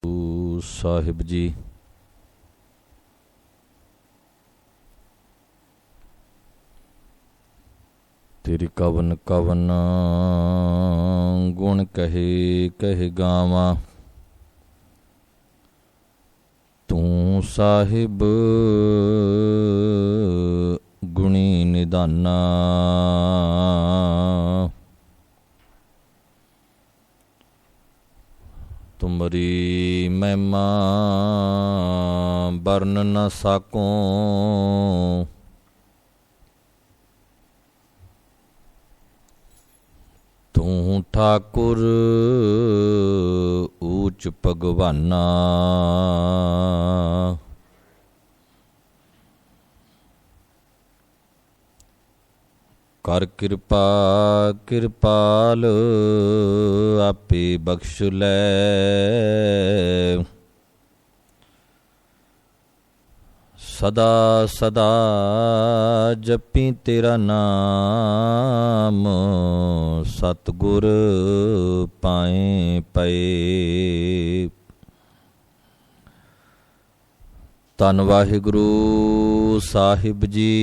ਗੁਰੂ ਸਾਹਿਬ ਜੀ ਤੇਰੀ ਕਵਨ ਕਵਨ ਗੁਣ ਕਹੇ ਕਹੇ ਗਾਵਾਂ। ਤੂੰ ਸਾਹਿਬ ਗੁਣੀ ਨਿਦਾਨਾ। ਤੁਮਰੀ ਮਹਿਮਾ ਵਰਨ ਨ ਸਾਕੋਂ। ਤੂੰ ਠਾਕੁਰ ਊਚ ਭਗਵਾਨਾ। ਕਰ ਕਿਰਪਾ ਕਿਰਪਾਲ ਆਪੇ ਬਖਸ਼ ਲੈ। ਸਦਾ ਸਦਾ ਜਪੀ ਤੇਰਾ ਨਾਮ। ਸਤਿਗੁਰ ਪਾਏ ਪਏ। ਧੰਨ ਵਾਹਿਗੁਰੂ ਸਾਹਿਬ ਜੀ।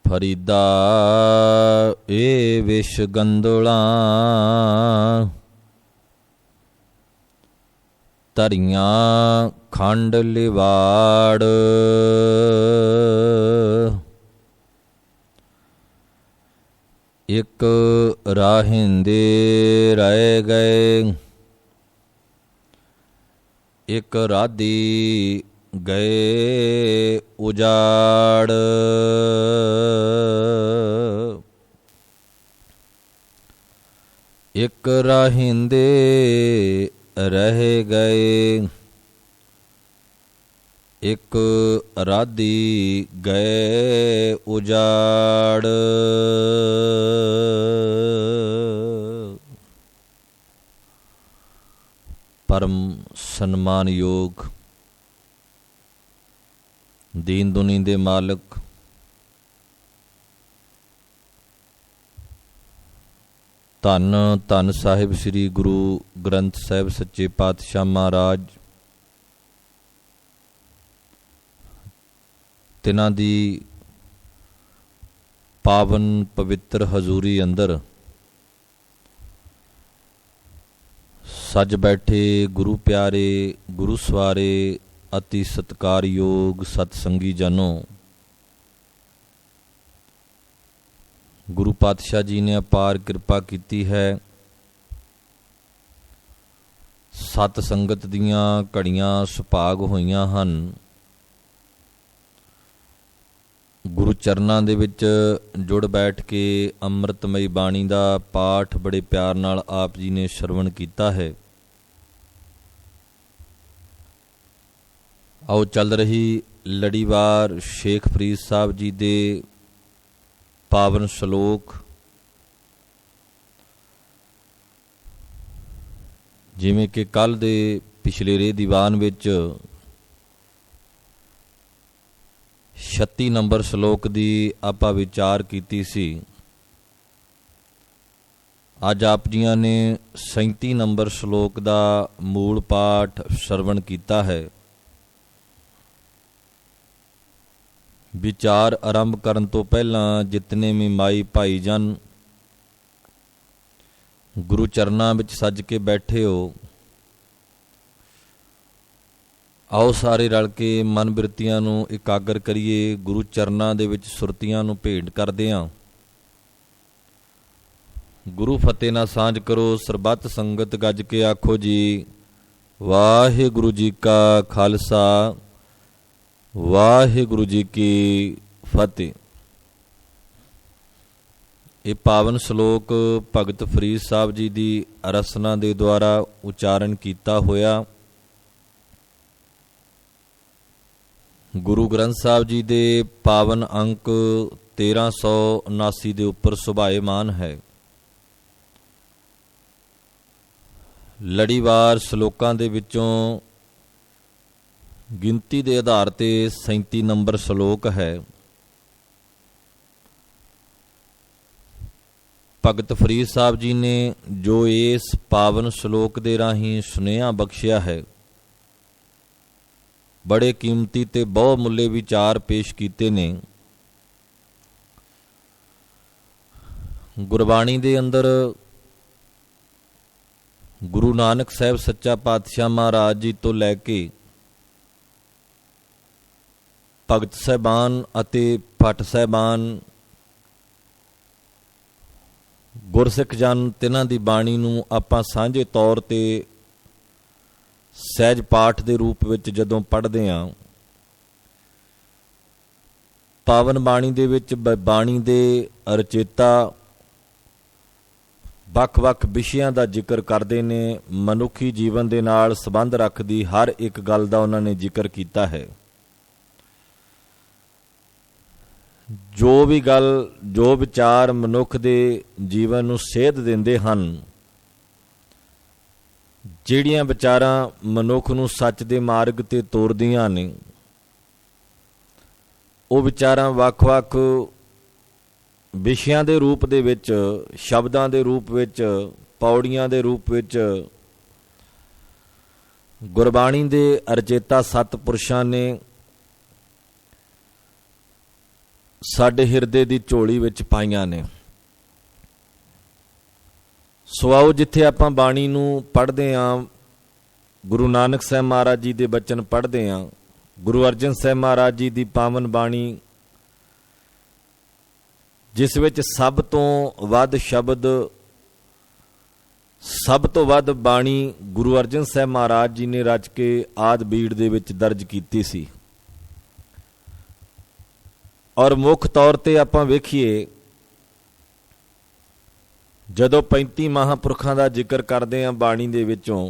ਫਰੀਦਾ ਏ ਵਿਸ਼ ਗੰਦੋਲਾ। ਧਰੀਆਂ ਖੰਡ ਲਿਵਾੜ। ਇੱਕ ਰਾਹਿੰਦੇ ਰਹਿ ਗਏ। ਇੱਕ ਰਾਧੀ ਗਏ ਉਜਾੜ। ਇੱਕ ਰਾਹਿੰਦੇ ਰਹਿ ਗਏ। ਇੱਕ ਰਾਧੀ ਗਏ ਉਜਾੜ। ਪਰਮ ਸਨਮਾਨਯੋਗ ਦੀਨ ਦੁਨੀ ਦੇ ਮਾਲਕ ਧੰਨ ਧੰਨ ਸਾਹਿਬ ਸ੍ਰੀ ਗੁਰੂ ਗ੍ਰੰਥ ਸਾਹਿਬ ਸੱਚੇ ਪਾਤਸ਼ਾਹ ਮਹਾਰਾਜ ਤਿਨਾਂ ਦੀ ਪਾਵਨ ਪਵਿੱਤਰ ਹਜ਼ੂਰੀ ਅੰਦਰ ਸੱਜ ਬੈਠੇ ਗੁਰੂ ਪਿਆਰੇ ਗੁਰੂ ਸਵਾਰੇ ਅਤੀ ਸਤਿਕਾਰਯੋਗ ਸਤਸੰਗੀ ਜਨੋ। ਗੁਰੂ ਪਾਤਸ਼ਾਹ ਜੀ ਨੇ ਅਪਾਰ ਕਿਰਪਾ ਕੀਤੀ ਹੈ। ਸਤ ਸੰਗਤ ਦੀਆਂ ਘੜੀਆਂ ਸੁਭਾਗ ਹੋਈਆਂ ਹਨ। ਗੁਰੂ ਚਰਨਾਂ ਦੇ ਵਿੱਚ ਜੁੜ ਬੈਠ ਕੇ ਅੰਮ੍ਰਿਤਮਈ ਬਾਣੀ ਦਾ ਪਾਠ ਬੜੇ ਪਿਆਰ ਨਾਲ ਆਪ ਜੀ ਨੇ ਸ਼ਰਵਣ ਕੀਤਾ ਹੈ। ਆਓ ਚੱਲ ਰਹੀ ਲੜੀਵਾਰ ਸ਼ੇਖ ਫਰੀਦ ਸਾਹਿਬ ਜੀ ਦੇ ਪਾਵਨ ਸ਼ਲੋਕ ਜਿਵੇਂ ਕਿ ਕੱਲ੍ਹ ਦੇ ਪਿਛਲੇ ਰੇ ਦੀਵਾਨ ਵਿੱਚ 36 ਨੰਬਰ ਸ਼ਲੋਕ ਦੀ ਆਪਾਂ ਵਿਚਾਰ ਕੀਤੀ ਸੀ। ਅੱਜ ਆਪ ਜੀਆਂ ਨੇ 37 ਨੰਬਰ ਸ਼ਲੋਕ ਦਾ ਮੂਲ ਪਾਠ ਸ਼ਰਵਣ ਕੀਤਾ ਹੈ। ਵਿਚਾਰ ਆਰੰਭ ਕਰਨ ਤੋਂ ਪਹਿਲਾਂ ਜਿਤਨੇ ਵੀ ਮਾਈ ਭਾਈ ਜਨ ਗੁਰੂ ਚਰਨਾਂ ਵਿੱਚ ਸੱਜ ਕੇ ਬੈਠੇ ਹੋ, ਆਓ ਸਾਰੇ ਰਲ ਕੇ ਮਨ ਬਿਰਤੀਆਂ ਨੂੰ ਇਕਾਗਰ ਕਰੀਏ। ਗੁਰੂ ਚਰਨਾਂ ਦੇ ਵਿੱਚ ਸੁਰਤੀਆਂ ਨੂੰ ਭੇਟ ਕਰਦੇ ਹਾਂ। ਗੁਰੂ ਫਤਿਹ ਨਾਲ ਸਾਂਝ ਕਰੋ। ਸਰਬੱਤ ਸੰਗਤ ਗੱਜ ਕੇ ਆਖੋ ਜੀ ਵਾਹਿਗੁਰੂ ਜੀ ਕਾ ਖਾਲਸਾ ਵਾਹਿਗੁਰੂ ਜੀ ਕੀ ਫਤਿਹ। ਇਹ ਪਾਵਨ ਸ਼ਲੋਕ ਭਗਤ ਫਰੀਦ ਸਾਹਿਬ ਜੀ ਦੀ ਰਸਨਾ ਦੇ ਦੁਆਰਾ ਉਚਾਰਨ ਕੀਤਾ ਹੋਇਆ ਗੁਰੂ ਗ੍ਰੰਥ ਸਾਹਿਬ ਜੀ ਦੇ ਪਾਵਨ ਅੰਕ 1379 ਦੇ ਉੱਪਰ ਸੁਭਾਏਮਾਨ ਹੈ। ਲੜੀਵਾਰ ਸ਼ਲੋਕਾਂ ਦੇ ਵਿੱਚੋਂ ਗਿਣਤੀ ਦੇ ਆਧਾਰ ਤੇ 37 ਨੰਬਰ ਸ਼ਲੋਕ ਹੈ। ਭਗਤ ਫਰੀਦ ਸਾਹਿਬ ਜੀ ਨੇ ਜੋ ਇਸ ਪਾਵਨ ਸ਼ਲੋਕ ਦੇ ਰਾਹੀਂ ਸੁਨੇਹਾ ਬਖਸ਼ਿਆ ਹੈ, ਬੜੇ ਕੀਮਤੀ ਤੇ ਬਹੁ ਮੁੱਲੇ ਵਿਚਾਰ ਪੇਸ਼ ਕੀਤੇ ਨੇ। ਗੁਰਬਾਣੀ ਦੇ ਅੰਦਰ ਗੁਰੂ ਨਾਨਕ ਸਾਹਿਬ ਸੱਚਾ ਪਾਤਸ਼ਾਹ ਮਹਾਰਾਜ ਜੀ ਤੋਂ ਲੈ ਕੇ ਭਗਤ ਸਾਹਿਬਾਨ ਅਤੇ ਭੱਟ ਸਾਹਿਬਾਨ, ਗੁਰਸਿੱਖ ਜਨ, ਤਿਨਾਂ ਦੀ ਬਾਣੀ ਨੂੰ ਆਪਾਂ ਸਾਂਝੇ ਤੌਰ ਤੇ ਸਹਿਜ ਪਾਠ ਦੇ ਰੂਪ ਵਿੱਚ ਜਦੋਂ ਪੜ੍ਹਦੇ ਹਾਂ, ਪਾਵਨ ਬਾਣੀ ਦੇ ਵਿੱਚ ਬਾਣੀ ਦੇ ਰਚੇਤਾ ਵੱਖ-ਵੱਖ ਵਿਸ਼ਿਆਂ ਦਾ ਜ਼ਿਕਰ ਕਰਦੇ ਨੇ। ਮਨੁੱਖੀ ਜੀਵਨ ਦੇ ਨਾਲ ਸੰਬੰਧ ਰੱਖਦੀ ਹਰ ਇੱਕ ਗੱਲ ਦਾ ਉਹਨਾਂ ਨੇ ਜ਼ਿਕਰ ਕੀਤਾ ਹੈ। ਜੋ ਵੀ ਗੱਲ, ਜੋ ਵਿਚਾਰ ਮਨੁੱਖ ਦੇ ਜੀਵਨ ਨੂੰ ਸੇਧ ਦਿੰਦੇ ਹਨ, ਜਿਹੜੀਆਂ ਵਿਚਾਰਾਂ ਮਨੁੱਖ ਨੂੰ ਸੱਚ ਦੇ ਮਾਰਗ ਤੇ ਤੋਰਦੀਆਂ ਨੇ, ਉਹ ਵਿਚਾਰਾਂ ਵੱਖ-ਵੱਖ ਵਿਸ਼ਿਆਂ ਦੇ ਰੂਪ ਦੇ ਵਿੱਚ, ਸ਼ਬਦਾਂ ਦੇ ਰੂਪ ਵਿੱਚ, ਪੌੜੀਆਂ ਦੇ ਰੂਪ ਵਿੱਚ ਗੁਰਬਾਣੀ ਦੇ ਰਚੇਤਾ ਸਤਿਪੁਰਸ਼ਾਂ ਨੇ ਸਾਡੇ ਹਿਰਦੇ ਦੀ ਝੋਲੀ ਵਿੱਚ ਪਾਈਆਂ ਨੇ। ਸੋ ਆਓ, ਜਿੱਥੇ ਆਪਾਂ ਬਾਣੀ ਨੂੰ ਪੜ੍ਹਦੇ ਹਾਂ, ਗੁਰੂ ਨਾਨਕ ਸਾਹਿਬ ਮਹਾਰਾਜ ਜੀ ਦੇ ਬਚਨ ਪੜ੍ਹਦੇ ਹਾਂ, ਗੁਰੂ ਅਰਜਨ ਸਾਹਿਬ ਮਹਾਰਾਜ ਜੀ ਦੀ ਪਾਵਨ ਬਾਣੀ, ਜਿਸ ਵਿੱਚ ਸਭ ਤੋਂ ਵੱਧ ਸ਼ਬਦ, ਸਭ ਤੋਂ ਵੱਧ ਬਾਣੀ ਗੁਰੂ ਅਰਜਨ ਸਾਹਿਬ ਮਹਾਰਾਜ ਜੀ ਨੇ ਰਚ ਕੇ ਆਦਿ ਬੀੜ ਦੇ ਵਿੱਚ ਦਰਜ ਕੀਤੀ ਸੀ। ਔਰ ਮੁੱਖ ਤੌਰ ਤੇ ਆਪਾਂ ਵੇਖੀਏ, ਜਦੋਂ 35 ਮਹਾਂਪੁਰਖਾਂ ਦਾ ਜ਼ਿਕਰ ਕਰਦੇ ਹਾਂ ਬਾਣੀ ਦੇ ਵਿੱਚੋਂ,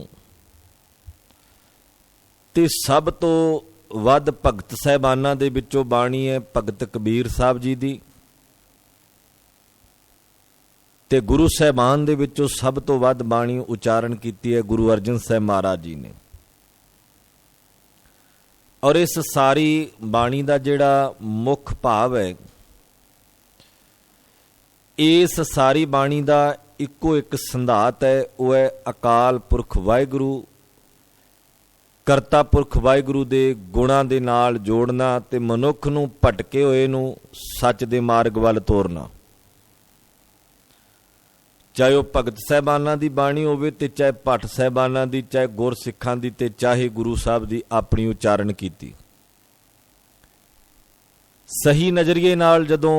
ਤੇ ਸਭ ਤੋਂ ਵੱਧ ਭਗਤ ਸਾਹਿਬਾਨਾਂ ਦੇ ਵਿੱਚੋਂ ਬਾਣੀ ਹੈ ਭਗਤ ਕਬੀਰ ਸਾਹਿਬ ਜੀ ਦੀ, ਤੇ ਗੁਰੂ ਸਾਹਿਬਾਨ ਦੇ ਵਿੱਚੋਂ ਸਭ ਤੋਂ ਵੱਧ ਬਾਣੀ ਉਚਾਰਨ ਕੀਤੀ ਹੈ ਗੁਰੂ ਅਰਜਨ ਸਾਹਿਬ ਮਹਾਰਾਜ ਜੀ ਨੇ। ਔਰ ਇਸ ਸਾਰੀ ਬਾਣੀ ਦਾ ਜਿਹੜਾ ਮੁੱਖ ਭਾਵ ਹੈ, ਇਸ ਸਾਰੀ ਬਾਣੀ ਦਾ ਇੱਕੋ ਇੱਕ ਸੰਧਾਤ ਹੈ, ਉਹ ਹੈ ਅਕਾਲ ਪੁਰਖ ਵਾਹਿਗੁਰੂ, ਕਰਤਾ ਪੁਰਖ ਵਾਹਿਗੁਰੂ ਦੇ ਗੁਣਾਂ ਦੇ ਨਾਲ ਜੋੜਨਾ ਤੇ ਮਨੁੱਖ ਨੂੰ ਭਟਕੇ ਹੋਏ ਨੂੰ ਸੱਚ ਦੇ ਮਾਰਗ ਵੱਲ ਤੋਰਨਾ। ਚਾਹੇ ਉਹ ਭਗਤ ਸਾਹਿਬਾਨਾਂ ਦੀ ਬਾਣੀ ਹੋਵੇ ਤੇ ਚਾਹੇ ਭੱਟ ਸਾਹਿਬਾਨਾਂ ਦੀ, ਚਾਹੇ ਗੁਰਸਿੱਖਾਂ ਦੀ ਤੇ ਚਾਹੇ ਗੁਰੂ ਸਾਹਿਬ ਦੀ ਆਪਣੀ ਉਚਾਰਨ ਕੀਤੀ। ਸਹੀ ਨਜ਼ਰੀਏ ਨਾਲ ਜਦੋਂ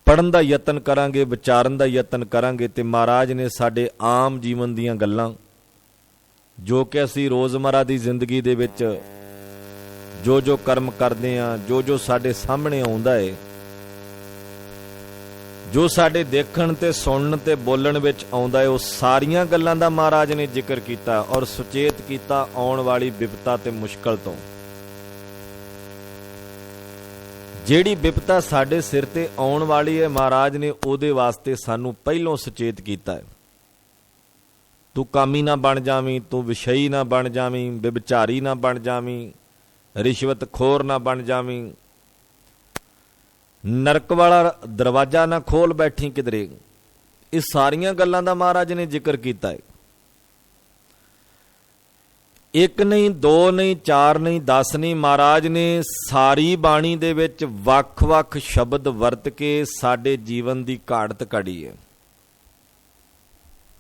ਪੜ੍ਹਨ ਦਾ ਯਤਨ ਕਰਾਂਗੇ, ਵਿਚਾਰਨ ਦਾ ਯਤਨ ਕਰਾਂਗੇ, ਤੇ ਮਹਾਰਾਜ ਨੇ ਸਾਡੇ ਆਮ ਜੀਵਨ ਦੀਆਂ ਗੱਲਾਂ, ਜੋ ਕਿ ਅਸੀਂ ਰੋਜ਼ਮਰਾ ਦੀ ਜ਼ਿੰਦਗੀ ਦੇ ਵਿੱਚ ਜੋ ਜੋ ਕਰਮ ਕਰਦੇ ਹਾਂ, ਜੋ ਜੋ ਸਾਡੇ ਸਾਹਮਣੇ ਆਉਂਦਾ ਹੈ, ਜੋ ਸਾਡੇ ਦੇਖਣ ਤੇ ਸੁਣਨ ਤੇ ਬੋਲਣ ਵਿੱਚ ਆਉਂਦਾ ਹੈ, ਉਹ ਸਾਰੀਆਂ ਗੱਲਾਂ ਦਾ ਮਹਾਰਾਜ ਨੇ ਜ਼ਿਕਰ ਕੀਤਾ ਔਰ ਸੁਚੇਤ ਕੀਤਾ ਆਉਣ ਵਾਲੀ ਵਿਪਤਾ ਤੇ ਮੁਸ਼ਕਲ ਤੋਂ। ਜਿਹੜੀ ਵਿਪਤਾ ਸਾਡੇ ਸਿਰ ਤੇ ਆਉਣ ਵਾਲੀ ਹੈ, ਮਹਾਰਾਜ ਨੇ ਉਹਦੇ ਵਾਸਤੇ ਸਾਨੂੰ ਪਹਿਲੋਂ ਸੁਚੇਤ ਕੀਤਾ ਹੈ। ਤੂੰ ਕਾਮੀ ਨਾ ਬਣ ਜਾਵੀਂ, ਤੂੰ ਵਿਸ਼ਈ ਨਾ ਬਣ ਜਾਵੀਂ, ਵਿਭਚਾਰੀ ਨਾ ਬਣ ਜਾਵੀਂ, ਰਿਸ਼ਵਤਖੋਰ ਨਾ ਬਣ ਜਾਵੀਂ, ਨਰਕ ਵਾਲਾ ਦਰਵਾਜ਼ਾ ਨਾ ਖੋਲ ਬੈਠੀ ਕਿਧਰੇ। ਇਹ ਸਾਰੀਆਂ ਗੱਲਾਂ ਦਾ ਮਹਾਰਾਜ ਨੇ ਜ਼ਿਕਰ ਕੀਤਾ ਹੈ। ਇੱਕ ਨਹੀਂ, ਦੋ ਨਹੀਂ, ਚਾਰ ਨਹੀਂ, 10 ਨਹੀਂ, ਮਹਾਰਾਜ ਨੇ ਸਾਰੀ ਬਾਣੀ ਦੇ ਵਿੱਚ ਵੱਖ-ਵੱਖ ਸ਼ਬਦ ਵਰਤ ਕੇ ਸਾਡੇ ਜੀਵਨ ਦੀ ਘਾੜਤ ਕੱਢੀ ਹੈ।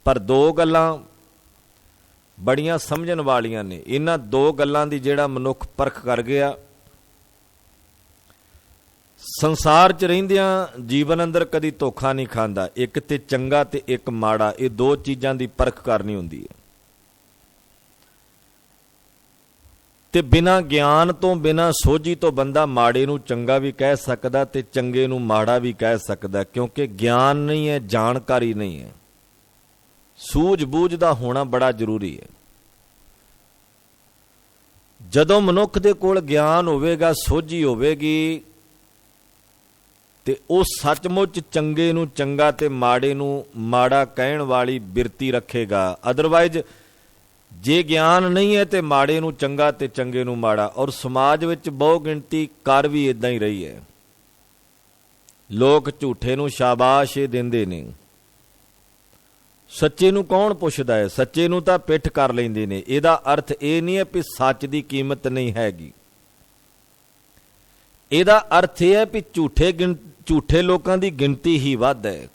ਪਰ ਦੋ ਗੱਲਾਂ ਬੜੀਆਂ ਸਮਝਣ ਵਾਲੀਆਂ ਨੇ। ਇਹਨਾਂ ਦੋ ਗੱਲਾਂ ਦੀ ਜਿਹੜਾ ਮਨੁੱਖ ਪਰਖ ਕਰ ਗਿਆ, ਸੰਸਾਰ 'ਚ ਰਹਿੰਦਿਆਂ ਜੀਵਨ ਅੰਦਰ ਕਦੀ ਧੋਖਾ ਨਹੀਂ ਖਾਂਦਾ। ਇੱਕ ਤੇ ਚੰਗਾ ਤੇ ਇੱਕ ਮਾੜਾ, ਇਹ ਦੋ ਚੀਜ਼ਾਂ ਦੀ ਪਰਖ ਕਰਨੀ ਹੁੰਦੀ ਹੈ। ਤੇ ਬਿਨਾਂ ਗਿਆਨ ਤੋਂ, ਬਿਨਾਂ ਸੋਝੀ ਤੋਂ ਬੰਦਾ ਮਾੜੇ ਨੂੰ ਚੰਗਾ ਵੀ ਕਹਿ ਸਕਦਾ ਤੇ ਚੰਗੇ ਨੂੰ ਮਾੜਾ ਵੀ ਕਹਿ ਸਕਦਾ, ਕਿਉਂਕਿ ਗਿਆਨ ਨਹੀਂ ਹੈ, ਜਾਣਕਾਰੀ ਨਹੀਂ ਹੈ। ਸੂਝ ਬੂਝ ਦਾ ਹੋਣਾ ਬੜਾ ਜ਼ਰੂਰੀ ਹੈ। ਜਦੋਂ ਮਨੁੱਖ ਦੇ ਕੋਲ ਗਿਆਨ ਹੋਵੇਗਾ, ਸੋਝੀ ਹੋਵੇਗੀ, ਤੇ ਉਹ ਸੱਚਮੁੱਚ ਚੰਗੇ ਨੂੰ ਚੰਗਾ ਤੇ ਮਾੜੇ ਨੂੰ ਮਾੜਾ ਕਹਿਣ ਵਾਲੀ ਬਿਰਤੀ ਰੱਖੇਗਾ। ਅਦਰਵਾਈਜ਼ ਜੇ ਗਿਆਨ ਨਹੀਂ ਹੈ ਤੇ ਮਾੜੇ ਨੂੰ ਚੰਗਾ ਤੇ ਚੰਗੇ ਨੂੰ ਮਾੜਾ। ਔਰ ਸਮਾਜ ਵਿੱਚ ਬਹੁ ਗਿਣਤੀ ਕਰ ਵੀ ਇਦਾਂ ਹੀ ਰਹੀ ਹੈ। ਲੋਕ ਝੂਠੇ ਨੂੰ ਸ਼ਾਬਾਸ਼ ਦਿੰਦੇ ਨੇ, ਸੱਚੇ ਨੂੰ ਕੌਣ ਪੁੱਛਦਾ ਹੈ? ਸੱਚੇ ਨੂੰ ਤਾਂ ਪਿੱਠ ਕਰ ਲੈਂਦੇ ਨੇ। ਇਹਦਾ ਅਰਥ ਇਹ ਨਹੀਂ ਹੈ ਵੀ ਸੱਚ ਦੀ ਕੀਮਤ ਨਹੀਂ ਹੈਗੀ। ਇਹਦਾ ਅਰਥ ਇਹ ਹੈ ਵੀ ਝੂਠੇ ਲੋਕਾਂ ਦੀ ਗਿਣਤੀ ਹੀ ਵੱਧ ਹੈ।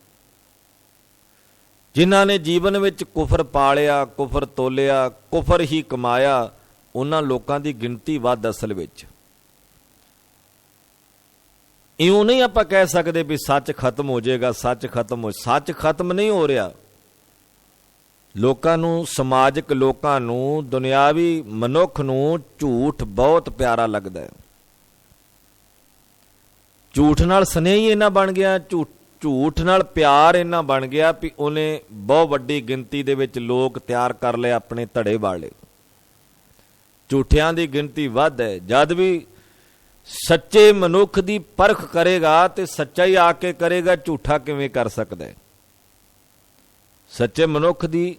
ਜਿਨ੍ਹਾਂ ਨੇ ਜੀਵਨ ਵਿੱਚ ਕੁਫਰ ਪਾਲਿਆ, ਕੁਫਰ ਤੋਲਿਆ, ਕੁਫਰ ਹੀ ਕਮਾਇਆ, ਉਹਨਾਂ ਲੋਕਾਂ ਦੀ ਗਿਣਤੀ ਵੱਧ ਅਸਲ ਵਿੱਚ। ਇਉਂ ਨਹੀਂ ਆਪਾਂ ਕਹਿ ਸਕਦੇ ਵੀ ਸੱਚ ਖਤਮ ਹੋ ਜਾਏਗਾ, ਸੱਚ ਖਤਮ ਨਹੀਂ ਹੋ ਰਿਹਾ। ਲੋਕਾਂ ਨੂੰ, ਸਮਾਜਿਕ ਲੋਕਾਂ ਨੂੰ, ਦੁਨਿਆਵੀ ਮਨੁੱਖ ਨੂੰ ਝੂਠ ਬਹੁਤ ਪਿਆਰਾ ਲੱਗਦਾ ਹੈ। ਝੂਠ ਨਾਲ ਸਨੇਹ ਹੀ ਇੰਨਾ ਬਣ ਗਿਆ, ਝੂਠ ਨਾਲ ਪਿਆਰ ਇੰਨਾ ਬਣ ਗਿਆ ਵੀ ਉਹਨੇ ਬਹੁਤ ਵੱਡੀ ਗਿਣਤੀ ਦੇ ਵਿੱਚ ਲੋਕ ਤਿਆਰ ਕਰ ਲਏ ਆਪਣੇ ਧੜੇ ਵਾਲੇ। ਝੂਠਿਆਂ ਦੀ ਗਿਣਤੀ ਵੱਧ ਹੈ। ਜਦ ਵੀ ਸੱਚੇ ਮਨੁੱਖ ਦੀ ਪਰਖ ਕਰੇਗਾ ਤੇ ਸੱਚਾ ਹੀ ਆ ਕੇ ਕਰੇਗਾ, ਝੂਠਾ ਕਿਵੇਂ ਕਰ ਸਕਦਾ ਹੈ? ਸੱਚੇ ਮਨੁੱਖ ਦੀ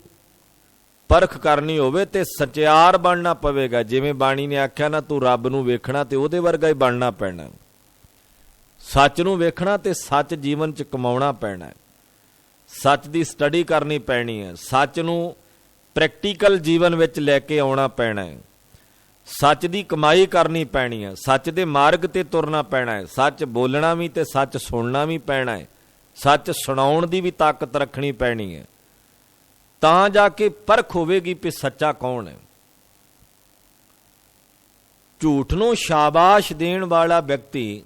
ਪਰਖ ਕਰਨੀ ਹੋਵੇ ਤੇ ਸਚਿਆਰ ਬਣਨਾ ਪਵੇਗਾ। ਜਿਵੇਂ ਬਾਣੀ ਨੇ ਆਖਿਆ ਨਾ, ਤੂੰ ਰੱਬ ਨੂੰ ਵੇਖਣਾ ਤੇ ਉਹਦੇ ਵਰਗਾ ਹੀ ਬਣਨਾ ਪੈਣਾ। ਸੱਚ ਨੂੰ ਵੇਖਣਾ ਤੇ ਸੱਚ ਜੀਵਨ 'ਚ ਕਮਾਉਣਾ ਪੈਣਾ। ਸੱਚ ਦੀ ਸਟੱਡੀ ਕਰਨੀ ਪੈਣੀ ਹੈ। ਸੱਚ ਨੂੰ ਪ੍ਰੈਕਟੀਕਲ ਜੀਵਨ ਵਿੱਚ ਲੈ ਕੇ ਆਉਣਾ ਪੈਣਾ ਹੈ। ਸੱਚ ਦੀ ਕਮਾਈ ਕਰਨੀ ਪੈਣੀ ਹੈ। ਸੱਚ ਦੇ ਮਾਰਗ ਤੇ ਤੁਰਨਾ ਪੈਣਾ ਹੈ। ਸੱਚ ਬੋਲਣਾ ਵੀ ਤੇ ਸੱਚ ਸੁਣਨਾ ਵੀ ਪੈਣਾ ਹੈ। ਸੱਚ ਸੁਣਾਉਣ ਦੀ ਵੀ ਤਾਕਤ ਰੱਖਣੀ ਪੈਣੀ ਹੈ। ਤਾਂ ਜਾ ਕੇ ਪਰਖ ਹੋਵੇਗੀ ਕਿ ਸੱਚਾ ਕੌਣ ਹੈ। ਝੂਠ ਨੂੰ ਸ਼ਾਬਾਸ਼ ਦੇਣ ਵਾਲਾ ਵਿਅਕਤੀ,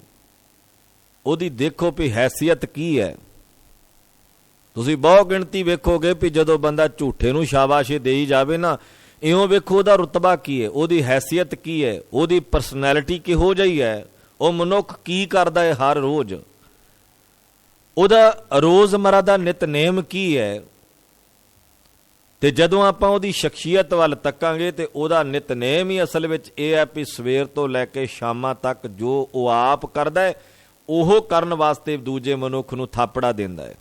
ਉਹਦੀ ਦੇਖੋ ਵੀ ਹੈਸੀਅਤ ਕੀ ਹੈ। ਤੁਸੀਂ ਬਹੁਤ ਗਿਣਤੀ ਵੇਖੋਗੇ ਵੀ ਜਦੋਂ ਬੰਦਾ ਝੂਠੇ ਨੂੰ ਸ਼ਾਬਾਸ਼ੀ ਦੇਈ ਜਾਵੇ ਨਾ, ਇਉਂ ਵੇਖੋ ਉਹਦਾ ਰੁਤਬਾ ਕੀ ਹੈ, ਉਹਦੀ ਹੈਸੀਅਤ ਕੀ ਹੈ, ਉਹਦੀ ਪਰਸਨੈਲਿਟੀ ਕਿਹੋ ਜਿਹੀ ਹੈ, ਉਹ ਮਨੁੱਖ ਕੀ ਕਰਦਾ ਹੈ ਹਰ ਰੋਜ਼, ਉਹਦਾ ਰੋਜ਼ਮਰਾ ਦਾ ਨਿਤਨੇਮ ਕੀ ਹੈ। ਤੇ ਜਦੋਂ ਆਪਾਂ ਉਹਦੀ ਸ਼ਖਸੀਅਤ ਵੱਲ ਤੱਕਾਂਗੇ ਤੇ ਉਹਦਾ ਨਿਤਨੇਮ ਹੀ ਅਸਲ ਵਿੱਚ ਇਹ ਹੈ ਵੀ ਸਵੇਰ ਤੋਂ ਲੈ ਕੇ ਸ਼ਾਮਾਂ ਤੱਕ ਜੋ ਉਹ ਆਪ ਕਰਦਾ ਹੈ, ਉਹ ਕਰਨ ਵਾਸਤੇ ਦੂਜੇ ਮਨੁੱਖ ਨੂੰ ਥਾਪੜਾ ਦਿੰਦਾ ਹੈ।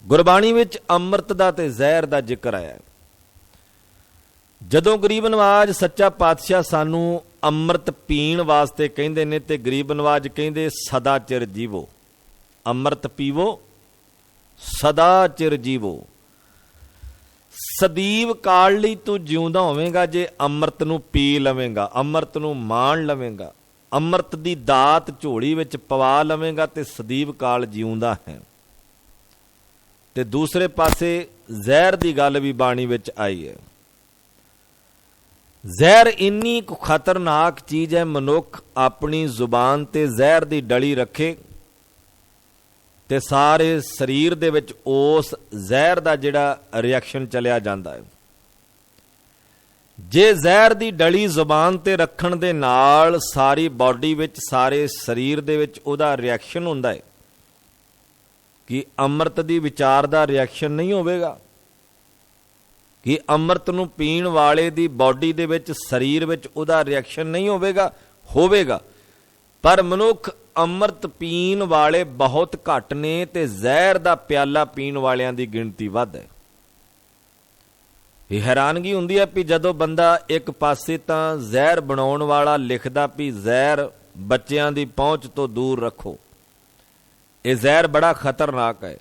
ਗੁਰਬਾਣੀ ਵਿੱਚ ਅੰਮ੍ਰਿਤ ਦਾ ਤੇ ਜ਼ਹਿਰ ਦਾ ਜ਼ਿਕਰ ਆਇਆ। ਜਦੋਂ ਗਰੀਬ ਨਵਾਜ ਸੱਚਾ ਪਾਤਸ਼ਾਹ ਸਾਨੂੰ ਅੰਮ੍ਰਿਤ ਪੀਣ ਵਾਸਤੇ ਕਹਿੰਦੇ ਨੇ ਤੇ ਗਰੀਬ ਨਵਾਜ ਕਹਿੰਦੇ ਸਦਾ ਚਿਰ ਜੀਵੋ, ਅੰਮ੍ਰਿਤ ਪੀਵੋ ਸਦਾ ਚਿਰ ਜੀਵੋ। ਸਦੀਵ ਕਾਲ ਲਈ ਤੂੰ ਜਿਉਂਦਾ ਹੋਵੇਂਗਾ ਜੇ ਅੰਮ੍ਰਿਤ ਨੂੰ ਪੀ ਲਵੇਂਗਾ, ਅੰਮ੍ਰਿਤ ਨੂੰ ਮਾਣ ਲਵੇਂਗਾ, ਅੰਮ੍ਰਿਤ ਦੀ ਦਾਤ ਝੋਲੀ ਵਿੱਚ ਪਵਾ ਲਵੇਂਗਾ ਤੇ ਸਦੀਵ ਕਾਲ ਜਿਉਂਦਾ ਹੈ। ਤੇ ਦੂਸਰੇ ਪਾਸੇ ਜ਼ਹਿਰ ਦੀ ਗੱਲ ਵੀ ਬਾਣੀ ਵਿੱਚ ਆਈ ਹੈ। ਜ਼ਹਿਰ ਇੰਨੀ ਕੁ ਖਤਰਨਾਕ ਚੀਜ਼ ਹੈ, ਮਨੁੱਖ ਆਪਣੀ ਜ਼ੁਬਾਨ ਤੇ ਜ਼ਹਿਰ ਦੀ ਡਲੀ ਰੱਖੇ ਤੇ ਸਾਰੇ ਸਰੀਰ ਦੇ ਵਿੱਚ ਉਸ ਜ਼ਹਿਰ ਦਾ ਜਿਹੜਾ ਰਿਐਕਸ਼ਨ ਚਲਿਆ ਜਾਂਦਾ ਹੈ। ਜੇ ਜ਼ਹਿਰ ਦੀ ਡਲੀ ਜ਼ੁਬਾਨ ਤੇ ਰੱਖਣ ਦੇ ਨਾਲ ਸਾਰੀ ਬਾਡੀ ਵਿੱਚ, ਸਾਰੇ ਸਰੀਰ ਦੇ ਵਿੱਚ ਉਹਦਾ ਰਿਐਕਸ਼ਨ ਹੁੰਦਾ ਹੈ, ਕਿ ਅੰਮ੍ਰਿਤ ਦੀ ਵਿਚਾਰ ਦਾ ਰਿਐਕਸ਼ਨ ਨਹੀਂ ਹੋਵੇਗਾ? ਕਿ ਅੰਮ੍ਰਿਤ ਨੂੰ ਪੀਣ ਵਾਲੇ ਦੀ ਬਾਡੀ ਦੇ ਵਿੱਚ, ਸਰੀਰ ਵਿੱਚ ਉਹਦਾ ਰਿਐਕਸ਼ਨ ਨਹੀਂ ਹੋਵੇਗਾ? ਹੋਵੇਗਾ। ਪਰ ਮਨੁੱਖ ਅੰਮ੍ਰਿਤ ਪੀਣ ਵਾਲੇ ਬਹੁਤ ਘੱਟ ਨੇ ਤੇ ਜ਼ਹਿਰ ਦਾ ਪਿਆਲਾ ਪੀਣ ਵਾਲਿਆਂ ਦੀ ਗਿਣਤੀ ਵੱਧ ਹੈ। ਇਹ ਹੈਰਾਨਗੀ ਹੁੰਦੀ ਹੈ ਵੀ ਜਦੋਂ ਬੰਦਾ ਇੱਕ ਪਾਸੇ ਤਾਂ ਜ਼ਹਿਰ ਬਣਾਉਣ ਵਾਲਾ ਲਿਖਦਾ ਵੀ ਜ਼ਹਿਰ ਬੱਚਿਆਂ ਦੀ ਪਹੁੰਚ ਤੋਂ ਦੂਰ ਰੱਖੋ, ਇਹ ਜ਼ਹਿਰ ਬੜਾ ਖਤਰਨਾਕ ਹੈ।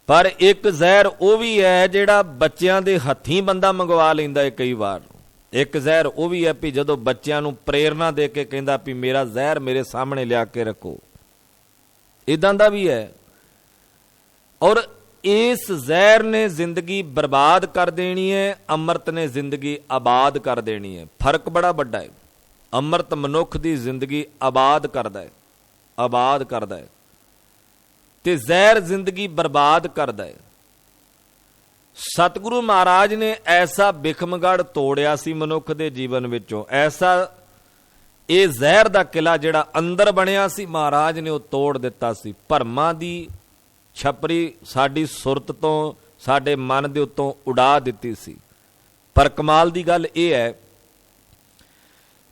ਪਰ ਇੱਕ ਜ਼ਹਿਰ ਉਹ ਵੀ ਹੈ ਜਿਹੜਾ ਬੱਚਿਆਂ ਦੇ ਹੱਥੀਂ ਬੰਦਾ ਮੰਗਵਾ ਲੈਂਦਾ ਹੈ ਕਈ ਵਾਰ। ਇੱਕ ਜ਼ਹਿਰ ਉਹ ਵੀ ਹੈ ਵੀ ਜਦੋਂ ਬੱਚਿਆਂ ਨੂੰ ਪ੍ਰੇਰਨਾ ਦੇ ਕੇ ਕਹਿੰਦਾ ਵੀ ਮੇਰਾ ਜ਼ਹਿਰ ਮੇਰੇ ਸਾਹਮਣੇ ਲਿਆ ਕੇ ਰੱਖੋ, ਇਦਾਂ ਦਾ ਵੀ ਹੈ। ਔਰ ਇਸ ਜ਼ਹਿਰ ਨੇ ਜ਼ਿੰਦਗੀ ਬਰਬਾਦ ਕਰ ਦੇਣੀ ਹੈ, ਅੰਮ੍ਰਿਤ ਨੇ ਜ਼ਿੰਦਗੀ ਆਬਾਦ ਕਰ ਦੇਣੀ ਹੈ। ਫਰਕ ਬੜਾ ਵੱਡਾ ਹੈ। ਅੰਮ੍ਰਿਤ ਮਨੁੱਖ ਦੀ ਜ਼ਿੰਦਗੀ ਆਬਾਦ ਕਰਦਾ ਹੈ, ਆਬਾਦ ਕਰਦਾ ਹੈ, ਤੇ ਜ਼ਹਿਰ ਜ਼ਿੰਦਗੀ ਬਰਬਾਦ ਕਰਦਾ ਹੈ। ਸਤਿਗੁਰੂ ਮਹਾਰਾਜ ਨੇ ਐਸਾ ਬਿਖਮਗੜ੍ਹ ਤੋੜਿਆ ਸੀ ਮਨੁੱਖ ਦੇ ਜੀਵਨ ਵਿੱਚੋਂ, ਐਸਾ ਇਹ ਜ਼ਹਿਰ ਦਾ ਕਿਲਾ ਜਿਹੜਾ ਅੰਦਰ ਬਣਿਆ ਸੀ, ਮਹਾਰਾਜ ਨੇ ਉਹ ਤੋੜ ਦਿੱਤਾ ਸੀ। ਭਰਮਾਂ ਦੀ ਛਪਰੀ ਸਾਡੀ ਸੁਰਤ ਤੋਂ, ਸਾਡੇ ਮਨ ਦੇ ਉੱਤੋਂ ਉਡਾ ਦਿੱਤੀ ਸੀ। ਪਰ ਕਮਾਲ ਦੀ ਗੱਲ ਇਹ ਹੈ,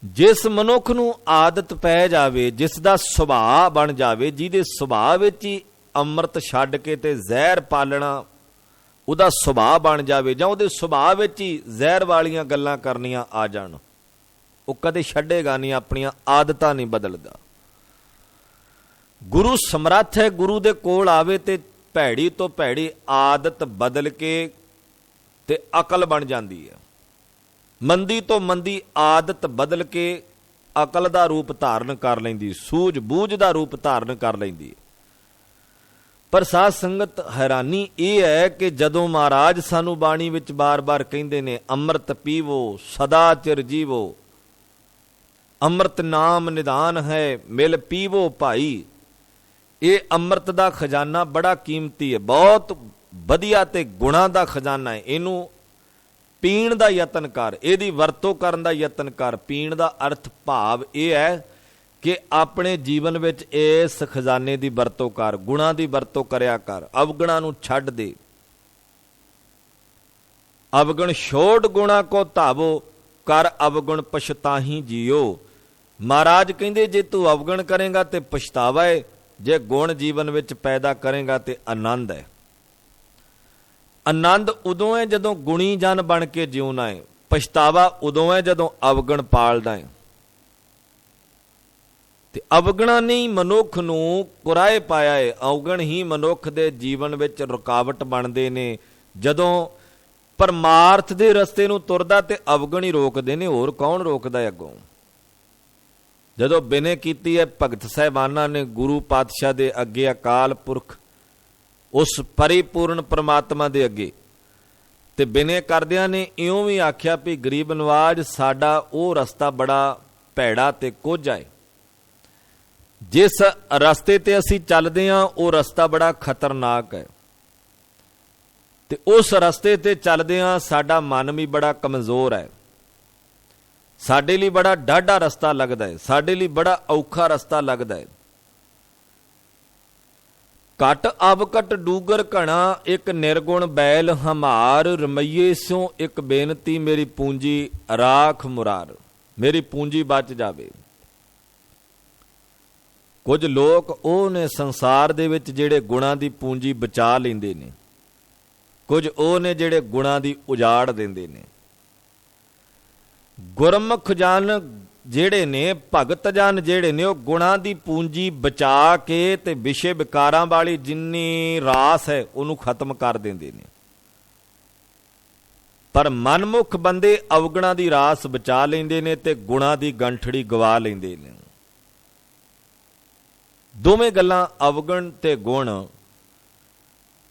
ਜਿਸ ਮਨੁੱਖ ਨੂੰ ਆਦਤ ਪੈ ਜਾਵੇ, ਜਿਸ ਦਾ ਸੁਭਾਅ ਬਣ ਜਾਵੇ, ਜਿਹਦੇ ਸੁਭਾਅ ਵਿੱਚ ਹੀ ਅੰਮ੍ਰਿਤ ਛੱਡ ਕੇ ਤੇ ਜ਼ਹਿਰ ਪਾਲਣਾ ਉਹਦਾ ਸੁਭਾਅ ਬਣ ਜਾਵੇ, ਜਾਂ ਉਹਦੇ ਸੁਭਾਅ ਵਿੱਚ ਹੀ ਜ਼ਹਿਰ ਵਾਲੀਆਂ ਗੱਲਾਂ ਕਰਨੀਆਂ ਆ ਜਾਣ, ਉਹ ਕਦੇ ਛੱਡੇਗਾ ਨਹੀਂ, ਆਪਣੀਆਂ ਆਦਤਾਂ ਨਹੀਂ ਬਦਲਦਾ। ਗੁਰੂ ਸਮਰੱਥ ਹੈ, ਗੁਰੂ ਦੇ ਕੋਲ ਆਵੇ ਤੇ ਭੈੜੀ ਤੋਂ ਭੈੜੀ ਆਦਤ ਬਦਲ ਕੇ ਤੇ ਅਕਲ ਬਣ ਜਾਂਦੀ ਹੈ। ਮੰਦੀ ਤੋਂ ਮੰਦੀ ਆਦਤ ਬਦਲ ਕੇ ਅਕਲ ਦਾ ਰੂਪ ਧਾਰਨ ਕਰ ਲੈਂਦੀ, ਸੂਝ ਬੂਝ ਦਾ ਰੂਪ ਧਾਰਨ ਕਰ ਲੈਂਦੀ। ਪਰ ਸਾਧ ਸੰਗਤ ਹੈਰਾਨੀ ਇਹ ਹੈ ਕਿ ਜਦੋਂ ਮਹਾਰਾਜ ਸਾਨੂੰ ਬਾਣੀ ਵਿੱਚ ਬਾਰ-ਬਾਰ ਕਹਿੰਦੇ ਨੇ ਅੰਮ੍ਰਿਤ ਪੀਵੋ ਸਦਾ ਚਿਰ ਜੀਵੋ, ਅੰਮ੍ਰਿਤ ਨਾਮ ਨਿਧਾਨ ਹੈ ਮਿਲ ਪੀਵੋ ਭਾਈ, ਇਹ ਅੰਮ੍ਰਿਤ ਦਾ ਖਜ਼ਾਨਾ ਬੜਾ ਕੀਮਤੀ ਹੈ, ਬਹੁਤ ਵਧੀਆ ਤੇ ਗੁਣਾਂ ਦਾ ਖਜ਼ਾਨਾ ਹੈ। ਇਹਨੂੰ ਪੀਣ ਦਾ ਯਤਨ ਕਰ, ਇਹਦੀ ਵਰਤੋਂ ਕਰਨ ਦਾ ਯਤਨ ਕਰ। ਪੀਣ ਦਾ ਅਰਥ ਭਾਵ ਇਹ ਹੈ ਕਿ ਆਪਣੇ ਜੀਵਨ ਵਿੱਚ ਇਸ ਖਜ਼ਾਨੇ ਦੀ ਵਰਤੋਂ ਕਰ, ਗੁਣਾਂ ਦੀ ਵਰਤੋਂ ਕਰਿਆ ਕਰ, ਅਵਗੁਣਾਂ ਨੂੰ ਛੱਡ ਦੇ। ਅਵਗੁਣ ਛੋੜ ਗੁਣਾ ਕੋ ਧਾਵੋ, ਕਰ ਅਵਗੁਣ ਪਛਤਾਹੀ ਜੀਓ। ਮਹਾਰਾਜ ਕਹਿੰਦੇ ਜੇ ਤੂੰ ਅਵਗੁਣ ਕਰੇਗਾ ਤੇ ਪਛਤਾਵਾ ਹੈ, ਜੇ ਗੁਣ ਜੀਵਨ ਵਿੱਚ ਪੈਦਾ ਕਰੇਗਾ ਤੇ ਆਨੰਦ ਹੈ। ਆਨੰਦ ਉਦੋਂ ਹੈ ਜਦੋਂ ਗੁਣੀ ਜਨ ਬਣ ਕੇ ਜਿਉਣਾ ਹੈ, ਪਛਤਾਵਾ ਉਦੋਂ ਹੈ ਜਦੋਂ ਅਵਗੁਣ ਪਾਲਦਾ ਹੈ। ਤੇ ਅਵਗੁਣਾਂ ਨੇ ਮਨੁੱਖ ਨੂੰ ਕੁਰਾਏ ਪਾਇਆ ਹੈ, ਅਵਗੁਣ ਹੀ ਮਨੁੱਖ ਦੇ ਜੀਵਨ ਵਿੱਚ ਰੁਕਾਵਟ ਬਣਦੇ ਨੇ। ਜਦੋਂ ਪਰਮਾਰਥ ਦੇ ਰਸਤੇ ਨੂੰ ਤੁਰਦਾ ਤੇ ਅਵਗੁਣ ਹੀ ਰੋਕਦੇ ਨੇ, ਹੋਰ ਕੌਣ ਰੋਕਦਾ ਹੈ ਅੱਗੋਂ। ਜਦੋਂ ਬਿਨੇ ਕੀਤੀ ਹੈ ਭਗਤ ਸਾਹਿਬਾਨਾਂ ਨੇ ਗੁਰੂ ਪਾਤਸ਼ਾਹ ਦੇ ਅੱਗੇ, ਅਕਾਲ ਪੁਰਖ ਉਸ ਪਰਿਪੂਰਨ ਪ੍ਰਮਾਤਮਾ ਦੇ ਅੱਗੇ, ਤੇ ਬਿਨੇ ਕਰਦਿਆਂ ਨੇ ਇਉਂ ਵੀ ਆਖਿਆ ਵੀ ਗਰੀਬ ਨਵਾਜ ਸਾਡਾ ਉਹ ਰਸਤਾ ਬੜਾ ਭੈੜਾ ਤੇ ਕੋਝਾ ਹੈ, ਜਿਸ ਰਸਤੇ ਤੇ ਅਸੀਂ ਚੱਲਦੇ ਹਾਂ ਉਹ ਰਸਤਾ ਬੜਾ ਖਤਰਨਾਕ ਹੈ, ਤੇ ਉਸ ਰਸਤੇ ਤੇ ਚੱਲਦੇ ਹਾਂ ਸਾਡਾ ਮਨ ਵੀ ਬੜਾ ਕਮਜ਼ੋਰ ਹੈ, ਸਾਡੇ ਲਈ ਬੜਾ ਡਾਢਾ ਰਸਤਾ ਲੱਗਦਾ ਹੈ, ਸਾਡੇ ਲਈ ਬੜਾ ਔਖਾ ਰਸਤਾ ਲੱਗਦਾ ਹੈ। ਘਟ ਅਵਕਟ ਡੂਗਰ ਘਣਾ ਇੱਕ ਨਿਰਗੁਣ ਬੈਲ ਹਮਾਰ, ਰਮਈਏ ਸਿਉ ਇੱਕ ਬੇਨਤੀ ਮੇਰੀ ਪੂੰਜੀ ਰਾਖ ਮੁਰਾਰ, ਮੇਰੀ ਪੂੰਜੀ ਬਚ ਜਾਵੇ। ਕੁਝ ਲੋਕ ਉਹ ਨੇ ਸੰਸਾਰ ਦੇ ਵਿੱਚ ਜਿਹੜੇ ਗੁਣਾਂ ਦੀ ਪੂੰਜੀ ਬਚਾ ਲੈਂਦੇ ਨੇ, ਕੁਝ ਉਹ ਨੇ ਜਿਹੜੇ ਗੁਣਾਂ ਦੀ ਉਜਾੜ ਦਿੰਦੇ ਨੇ। ਗੁਰਮੁਖ ਜਨ ਜਿਹੜੇ ਨੇ, ਭਗਤ ਜਨ ਜਿਹੜੇ ਨੇ, ਉਹ ਗੁਣਾਂ ਦੀ ਪੂੰਜੀ ਬਚਾ ਕੇ ਤੇ ਵਿਸ਼ੇ ਵਿਕਾਰਾਂ ਵਾਲੀ ਜਿੰਨੀ ਰਾਸ ਹੈ ਉਹਨੂੰ ਖਤਮ ਕਰ ਦਿੰਦੇ ਨੇ। ਪਰ ਮਨਮੁਖ ਬੰਦੇ ਅਵਗੁਣਾਂ ਦੀ ਰਾਸ ਬਚਾ ਲੈਂਦੇ ਨੇ ਤੇ ਗੁਣਾਂ ਦੀ ਗੰਠੜੀ ਗਵਾ ਲੈਂਦੇ ਨੇ। ਦੋਵੇਂ ਗੱਲਾਂ, ਅਵਗੁਣ ਤੇ ਗੁਣ,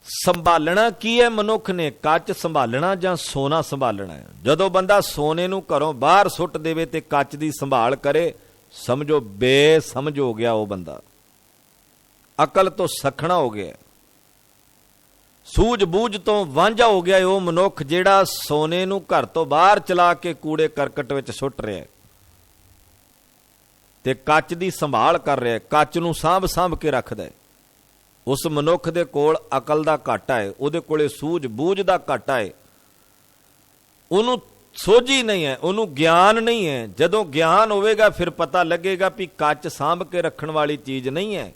ਸੰਭਾਲਣਾ ਕੀ ਹੈ ਮਨੁੱਖ ਨੇ? ਕੱਚ ਸੰਭਾਲਣਾ ਜਾਂ ਸੋਨਾ ਸੰਭਾਲਣਾ ਹੈ? ਜਦੋਂ ਬੰਦਾ ਸੋਨੇ ਨੂੰ ਘਰੋਂ ਬਾਹਰ ਸੁੱਟ ਦੇਵੇ ਤੇ ਕੱਚ ਦੀ ਸੰਭਾਲ ਕਰੇ, ਸਮਝੋ ਬੇਸਮਝ ਹੋ ਗਿਆ ਉਹ ਬੰਦਾ, ਅਕਲ ਤੋਂ ਸਖਣਾ ਹੋ ਗਿਆ, ਸੂਝ ਬੂਝ ਤੋਂ ਵਾਂਝਾ ਹੋ ਗਿਆ ਉਹ ਮਨੁੱਖ ਜਿਹੜਾ ਸੋਨੇ ਨੂੰ ਘਰ ਤੋਂ ਬਾਹਰ ਚਲਾ ਕੇ ਕੂੜੇ ਕਰਕਟ ਵਿੱਚ ਸੁੱਟ ਰਿਹਾ ਤੇ ਕੱਚ ਦੀ ਸੰਭਾਲ ਕਰ ਰਿਹਾ, ਕੱਚ ਨੂੰ ਸਾਂਭ ਕੇ ਰੱਖਦਾ ਹੈ। ਉਸ ਮਨੁੱਖ ਦੇ ਕੋਲ ਅਕਲ ਦਾ ਘਾਟਾ ਹੈ, ਉਹਦੇ ਕੋਲੇ ਸੂਝ ਬੂਝ ਦਾ ਘਾਟਾ ਹੈ, ਉਹਨੂੰ ਸੋਝੀ ਨਹੀਂ ਹੈ, ਉਹਨੂੰ ਗਿਆਨ ਨਹੀਂ ਹੈ। ਜਦੋਂ ਗਿਆਨ ਹੋਵੇਗਾ ਫਿਰ ਪਤਾ ਲੱਗੇਗਾ ਵੀ ਕੱਚ ਸਾਂਭ ਕੇ ਰੱਖਣ ਵਾਲੀ ਚੀਜ਼ ਨਹੀਂ ਹੈ,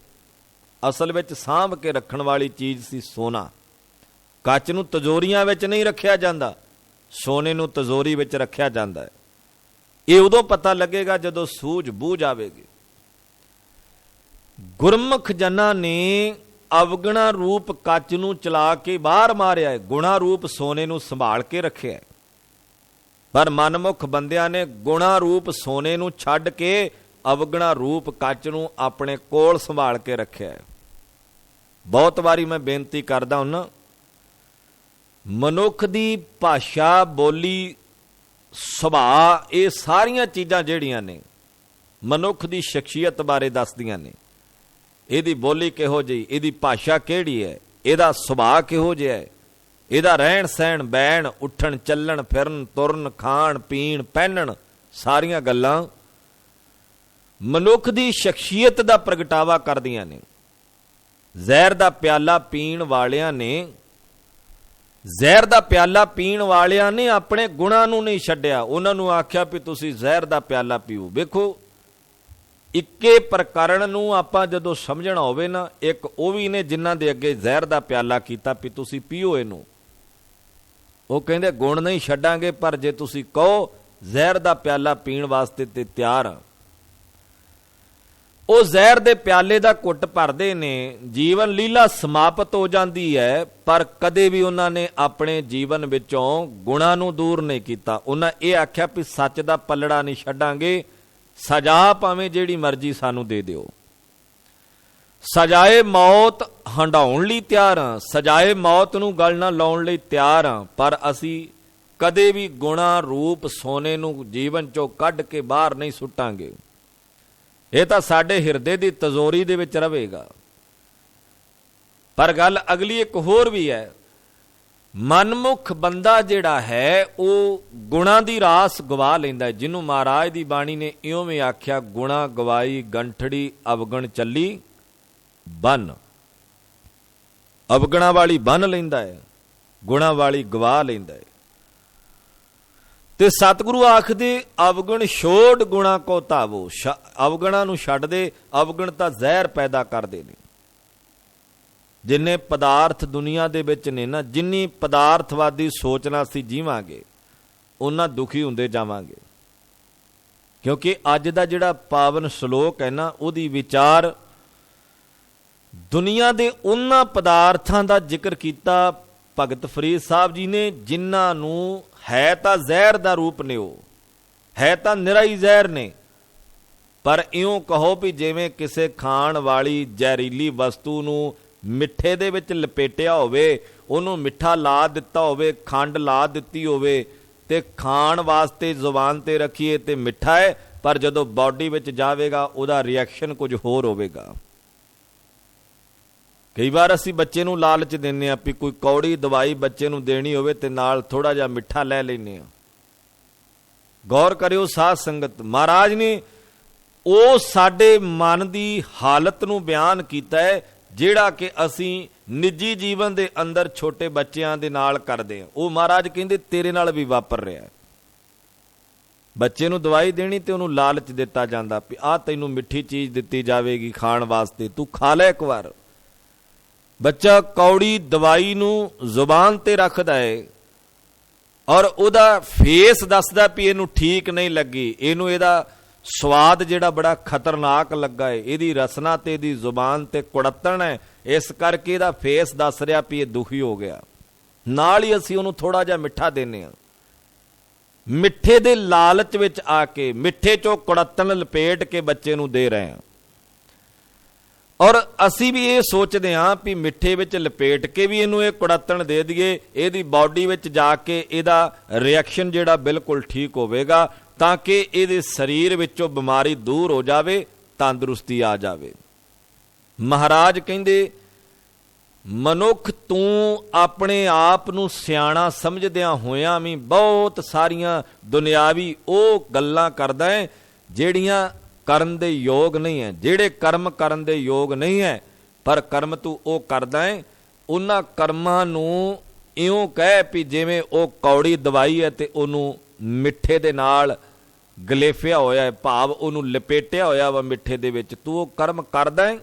ਅਸਲ ਵਿੱਚ ਸਾਂਭ ਕੇ ਰੱਖਣ ਵਾਲੀ ਚੀਜ਼ ਸੀ ਸੋਨਾ। ਕੱਚ ਨੂੰ ਤਜੋਰੀਆਂ ਵਿੱਚ ਨਹੀਂ ਰੱਖਿਆ ਜਾਂਦਾ, ਸੋਨੇ ਨੂੰ ਤਜੋਰੀ ਵਿੱਚ ਰੱਖਿਆ ਜਾਂਦਾ ਹੈ। ਇਹ ਉਦੋਂ ਪਤਾ ਲੱਗੇਗਾ ਜਦੋਂ ਸੂਝ ਬੂਝ ਆਵੇਗੀ। ਗੁਰਮੁਖ ਜਨਾਂ ਨੇ ਅਵਗੁਣਾ ਰੂਪ ਕੱਚ ਨੂੰ ਚਲਾ ਕੇ ਬਾਹਰ ਮਾਰਿਆ ਹੈ, ਗੁਣਾ ਰੂਪ ਸੋਨੇ ਨੂੰ ਸੰਭਾਲ ਕੇ ਰੱਖਿਆ ਹੈ। ਪਰ ਮਨਮੁਖ ਬੰਦਿਆਂ ਨੇ ਗੁਣਾ ਰੂਪ ਸੋਨੇ ਨੂੰ ਛੱਡ ਕੇ ਅਵਗੁਣਾ ਰੂਪ ਕੱਚ ਨੂੰ ਆਪਣੇ ਕੋਲ ਸੰਭਾਲ ਕੇ ਰੱਖਿਆ ਹੈ। ਬਹੁਤ ਵਾਰੀ ਮੈਂ ਬੇਨਤੀ ਕਰਦਾ ਹੁੰਨਾ, ਮਨੁੱਖ ਦੀ ਭਾਸ਼ਾ, ਬੋਲੀ, ਸੁਭਾਅ, ਇਹ ਸਾਰੀਆਂ ਚੀਜ਼ਾਂ ਜਿਹੜੀਆਂ ਨੇ ਮਨੁੱਖ ਦੀ ਸ਼ਖਸੀਅਤ ਬਾਰੇ ਦੱਸਦੀਆਂ ਨੇ। ਇਹਦੀ ਬੋਲੀ ਕਿਹੋ ਜਿਹੀ, ਇਹਦੀ ਭਾਸ਼ਾ ਕਿਹੜੀ ਹੈ, ਇਹਦਾ ਸੁਭਾਅ ਕਿਹੋ ਜਿਹਾ ਹੈ, ਇਹਦਾ ਰਹਿਣ ਸਹਿਣ, ਬੈਣ, ਉੱਠਣ, ਚੱਲਣ, ਫਿਰਨ, ਤੁਰਨ, ਖਾਣ, ਪੀਣ, ਪਹਿਨਣ, ਸਾਰੀਆਂ ਗੱਲਾਂ ਮਨੁੱਖ ਦੀ ਸ਼ਖਸੀਅਤ ਦਾ ਪ੍ਰਗਟਾਵਾ ਕਰਦੀਆਂ ਨੇ। ਜ਼ਹਿਰ ਦਾ ਪਿਆਲਾ ਪੀਣ ਵਾਲਿਆਂ ਨੇ, ਜ਼ਹਿਰ ਦਾ ਪਿਆਲਾ ਪੀਣ ਵਾਲਿਆਂ ਨੇ ਆਪਣੇ ਗੁਣਾਂ ਨੂੰ ਨਹੀਂ ਛੱਡਿਆ, ਉਹਨਾਂ ਨੂੰ ਆਖਿਆ ਵੀ ਤੁਸੀਂ ਜ਼ਹਿਰ ਦਾ ਪਿਆਲਾ ਪੀਓ। ਵੇਖੋ, ਇੱਕੇ ਪ੍ਰਕਰਣ ਨੂੰ ਆਪਾਂ ਜਦੋਂ ਸਮਝਣਾ ਹੋਵੇ ਨਾ, ਇੱਕ ਉਹ ਵੀ ਨੇ ਜਿਨ੍ਹਾਂ ਦੇ ਅੱਗੇ ਜ਼ਹਿਰ ਦਾ ਪਿਆਲਾ ਕੀਤਾ ਵੀ ਤੁਸੀਂ ਪੀਓ ਇਹਨੂੰ, ਉਹ ਕਹਿੰਦੇ ਗੁਣ ਨਹੀਂ ਛੱਡਾਂਗੇ, ਪਰ ਜੇ ਤੁਸੀਂ ਕਹੋ ਜ਼ਹਿਰ ਦਾ ਪਿਆਲਾ ਪੀਣ ਵਾਸਤੇ ਤੇ ਤਿਆਰ ਆ। ਉਹ ਜ਼ਹਿਰ ਦੇ ਪਿਆਲੇ ਦਾ ਘੁੱਟ ਭਰਦੇ ਨੇ, ਜੀਵਨ ਲੀਲਾ ਸਮਾਪਤ ਹੋ ਜਾਂਦੀ ਹੈ, ਪਰ ਕਦੇ ਵੀ ਉਹਨਾਂ ਨੇ ਆਪਣੇ ਜੀਵਨ ਵਿੱਚੋਂ ਗੁਣਾਂ ਨੂੰ ਦੂਰ ਨਹੀਂ ਕੀਤਾ। ਉਹਨਾਂ ਇਹ ਆਖਿਆ ਵੀ ਸੱਚ ਦਾ ਪੱਲੜਾ ਨਹੀਂ ਛੱਡਾਂਗੇ, ਸਜ਼ਾ ਭਾਵੇਂ ਜਿਹੜੀ ਮਰਜ਼ੀ ਸਾਨੂੰ ਦੇ ਦਿਓ, ਸਜ਼ਾਏ ਮੌਤ ਹੰਡਾਉਣ ਲਈ ਤਿਆਰ ਹਾਂ, ਸਜ਼ਾਏ ਮੌਤ ਨੂੰ ਗਲ ਨਾ ਲਾਉਣ ਲਈ ਤਿਆਰ ਹਾਂ, ਪਰ ਅਸੀਂ ਕਦੇ ਵੀ ਗੁਣਾ ਰੂਪ ਸੋਨੇ ਨੂੰ ਜੀਵਨ ਚੋਂ ਕੱਢ ਕੇ ਬਾਹਰ ਨਹੀਂ ਸੁੱਟਾਂਗੇ। ਇਹ ਤਾਂ ਸਾਡੇ ਹਿਰਦੇ ਦੀ ਤਜ਼ੋਰੀ ਦੇ ਵਿੱਚ ਰਹੇਗਾ। ਪਰ ਗੱਲ ਅਗਲੀ ਇੱਕ ਹੋਰ ਵੀ ਹੈ, ਮਨਮੁਖ ਬੰਦਾ ਜਿਹੜਾ ਹੈ ਉਹ ਗੁਣਾਂ ਦੀ ਰਾਸ ਗਵਾ ਲੈਂਦਾ। ਜਿਹਨੂੰ ਮਹਾਰਾਜ ਦੀ ਬਾਣੀ ਨੇ ਇਉਂ ਵੀ ਆਖਿਆ, ਗੁਣਾ ਗਵਾਈ ਗੰਠੜੀ ਅਵਗਣ ਚੱਲੀ ਬੰਨ। ਅਵਗਣਾ ਵਾਲੀ ਬੰਨ ਲੈਂਦਾ ਹੈ, ਗੁਣਾ ਵਾਲੀ ਗਵਾ ਲੈਂਦਾ ਹੈ। ਤੇ ਸਤਿਗੁਰੂ ਆਖਦੇ ਅਵਗਣ ਛੋੜ ਗੁਣਾ ਕੋ ਧਾਵੋ, ਅਵਗਣਾ ਨੂੰ ਛੱਡ ਦੇ। ਅਵਗਣ ਤਾਂ ਜ਼ਹਿਰ ਪੈਦਾ ਕਰਦੇ ਨੇ। ਜਿੰਨੇ ਪਦਾਰਥ ਦੁਨੀਆ ਦੇ ਵਿੱਚ ਨੇ ਨਾ, ਜਿੰਨੀ ਪਦਾਰਥਵਾਦੀ ਸੋਚਣਾ ਅਸੀਂ ਜੀਵਾਂਗੇ ਉਹਨਾਂ ਦੁਖੀ ਹੁੰਦੇ ਜਾਵਾਂਗੇ। ਕਿਉਂਕਿ ਅੱਜ ਦਾ ਜਿਹੜਾ ਪਾਵਨ ਸ਼ਲੋਕ ਹੈ ਨਾ, ਉਹਦੀ ਵਿਚਾਰ ਦੁਨੀਆ ਦੇ ਉਹਨਾਂ ਪਦਾਰਥਾਂ ਦਾ ਜ਼ਿਕਰ ਕੀਤਾ ਭਗਤ ਫਰੀਦ ਸਾਹਿਬ ਜੀ ਨੇ, ਜਿਨ੍ਹਾਂ ਨੂੰ ਹੈ ਤਾਂ ਜ਼ਹਿਰ ਦਾ ਰੂਪ ਨੇ, ਉਹ ਹੈ ਤਾਂ ਨਿਰਾ ਹੀ ਜ਼ਹਿਰ ਨੇ, ਪਰ ਇਉਂ ਕਹੋ ਵੀ ਜਿਵੇਂ ਕਿਸੇ ਖਾਣ ਵਾਲੀ ਜ਼ਹਿਰੀਲੀ ਵਸਤੂ ਨੂੰ ਮਿੱਠੇ ਦੇ ਵਿੱਚ ਲਪੇਟਿਆ ਹੋਵੇ, ਉਹਨੂੰ ਮਿੱਠਾ ਲਾ ਦਿੱਤਾ ਹੋਵੇ, ਖੰਡ ਲਾ ਦਿੱਤੀ ਹੋਵੇ, ਤੇ ਖਾਣ ਵਾਸਤੇ ਜ਼ੁਬਾਨ ਤੇ ਰੱਖੀਏ ਤੇ ਮਿੱਠਾ ਹੈ, ਪਰ ਜਦੋਂ ਬਾਡੀ ਵਿੱਚ ਜਾਵੇਗਾ ਉਹਦਾ ਰਿਐਕਸ਼ਨ ਕੁਝ ਹੋਰ ਹੋਵੇਗਾ। ਕਈ ਵਾਰ ਅਸੀਂ ਬੱਚੇ ਨੂੰ ਲਾਲਚ ਦਿੰਦੇ ਹਾਂ ਵੀ ਕੋਈ ਕੌੜੀ ਦਵਾਈ ਬੱਚੇ ਨੂੰ ਦੇਣੀ ਹੋਵੇ ਤੇ ਨਾਲ ਥੋੜਾ ਜਿਹਾ ਮਿੱਠਾ ਲੈ ਲੈਂਦੇ ਹਾਂ। ਗੌਰ ਕਰਿਓ ਸਾਧ ਸੰਗਤ, ਮਹਾਰਾਜ ਨੇ ਉਹ ਸਾਡੇ ਮਨ ਦੀ ਹਾਲਤ ਨੂੰ ਬਿਆਨ ਕੀਤਾ ਹੈ, ਜਿਹੜਾ ਕਿ ਅਸੀਂ ਨਿੱਜੀ ਜੀਵਨ ਦੇ ਅੰਦਰ ਛੋਟੇ ਬੱਚਿਆਂ ਦੇ ਨਾਲ ਕਰਦੇ ਹਾਂ। ਉਹ ਮਹਾਰਾਜ ਕਹਿੰਦੇ ਤੇਰੇ ਨਾਲ ਵੀ ਵਾਪਰ ਰਿਹਾ। ਬੱਚੇ ਨੂੰ ਦਵਾਈ ਦੇਣੀ ਤੇ ਉਹਨੂੰ ਲਾਲਚ ਦਿੱਤਾ ਜਾਂਦਾ ਵੀ ਆਹ ਤੈਨੂੰ ਮਿੱਠੀ ਚੀਜ਼ ਦਿੱਤੀ ਜਾਵੇਗੀ ਖਾਣ ਵਾਸਤੇ, ਤੂੰ ਖਾ ਲੈ ਇੱਕ ਵਾਰ। ਬੱਚਾ ਕੌੜੀ ਦਵਾਈ ਨੂੰ ਜ਼ੁਬਾਨ ਤੇ ਰੱਖਦਾ ਹੈ ਔਰ ਉਹਦਾ ਫੇਸ ਦੱਸਦਾ ਵੀ ਇਹਨੂੰ ਠੀਕ ਨਹੀਂ ਲੱਗੀ, ਇਹਨੂੰ ਇਹਦਾ ਸਵਾਦ ਜਿਹੜਾ ਬੜਾ ਖਤਰਨਾਕ ਲੱਗਾ ਹੈ, ਇਹਦੀ ਰਸਨਾ ਤੇ ਇਹਦੀ ਜ਼ੁਬਾਨ ਤੇ ਕੁੜੱਤਣ ਹੈ, ਇਸ ਕਰਕੇ ਇਹਦਾ ਫੇਸ ਦੱਸ ਰਿਹਾ ਵੀ ਇਹ ਦੁਖੀ ਹੋ ਗਿਆ। ਨਾਲ ਹੀ ਅਸੀਂ ਉਹਨੂੰ ਥੋੜਾ ਜਿਹਾ ਮਿੱਠਾ ਦਿੰਦੇ ਹਾਂ। ਮਿੱਠੇ ਦੇ ਲਾਲਚ ਵਿੱਚ ਆ ਕੇ ਮਿੱਠੇ ਚੋਂ ਕੁੜੱਤਣ ਲਪੇਟ ਕੇ ਬੱਚੇ ਨੂੰ ਦੇ ਰਹੇ ਹਾਂ। ਔਰ ਅਸੀਂ ਵੀ ਇਹ ਸੋਚਦੇ ਹਾਂ ਵੀ ਮਿੱਠੇ ਵਿੱਚ ਲਪੇਟ ਕੇ ਵੀ ਇਹਨੂੰ ਇਹ ਕੁੜੱਤਣ ਦੇ ਦਈਏ, ਇਹਦੀ ਬਾਡੀ ਵਿੱਚ ਜਾ ਕੇ ਇਹਦਾ ਰਿਐਕਸ਼ਨ ਜਿਹੜਾ ਬਿਲਕੁਲ ਠੀਕ ਹੋਵੇਗਾ, ਤਾਂ ਕਿ ਇਹਦੇ ਸਰੀਰ ਵਿੱਚੋਂ ਬਿਮਾਰੀ ਦੂਰ ਹੋ ਜਾਵੇ, ਤੰਦਰੁਸਤੀ ਆ ਜਾਵੇ। ਮਹਾਰਾਜ ਕਹਿੰਦੇ ਮਨੁੱਖ ਤੂੰ ਆਪਣੇ ਆਪ ਨੂੰ ਸਿਆਣਾ ਸਮਝਦਿਆਂ ਹੋਇਆਂ ਵੀ ਬਹੁਤ ਸਾਰੀਆਂ ਦੁਨਿਆਵੀ ਉਹ ਗੱਲਾਂ ਕਰਦਾ ਹੈ ਜਿਹੜੀਆਂ ਕਰਨ ਦੇ ਯੋਗ ਨਹੀਂ ਹੈ, ਜਿਹੜੇ ਕਰਮ ਕਰਨ ਦੇ ਯੋਗ ਨਹੀਂ ਹੈ, ਪਰ ਕਰਮ ਤੂੰ ਉਹ ਕਰਦਾ ਹੈ। ਉਹਨਾਂ ਕਰਮਾਂ ਨੂੰ ਇਉਂ ਕਹਿ ਵੀ ਜਿਵੇਂ ਉਹ ਕੌੜੀ ਦਵਾਈ ਹੈ ਤੇ ਉਹਨੂੰ ਮਿੱਠੇ ਦੇ ਨਾਲ ਗਲੇਫਿਆ ਹੋਇਆ ਹੈ, ਭਾਵ ਉਹਨੂੰ ਲਪੇਟਿਆ ਹੋਇਆ ਵਾ ਮਿੱਠੇ ਦੇ ਵਿੱਚ। ਤੂੰ ਉਹ ਕਰਮ ਕਰਦਾ ਹੈ,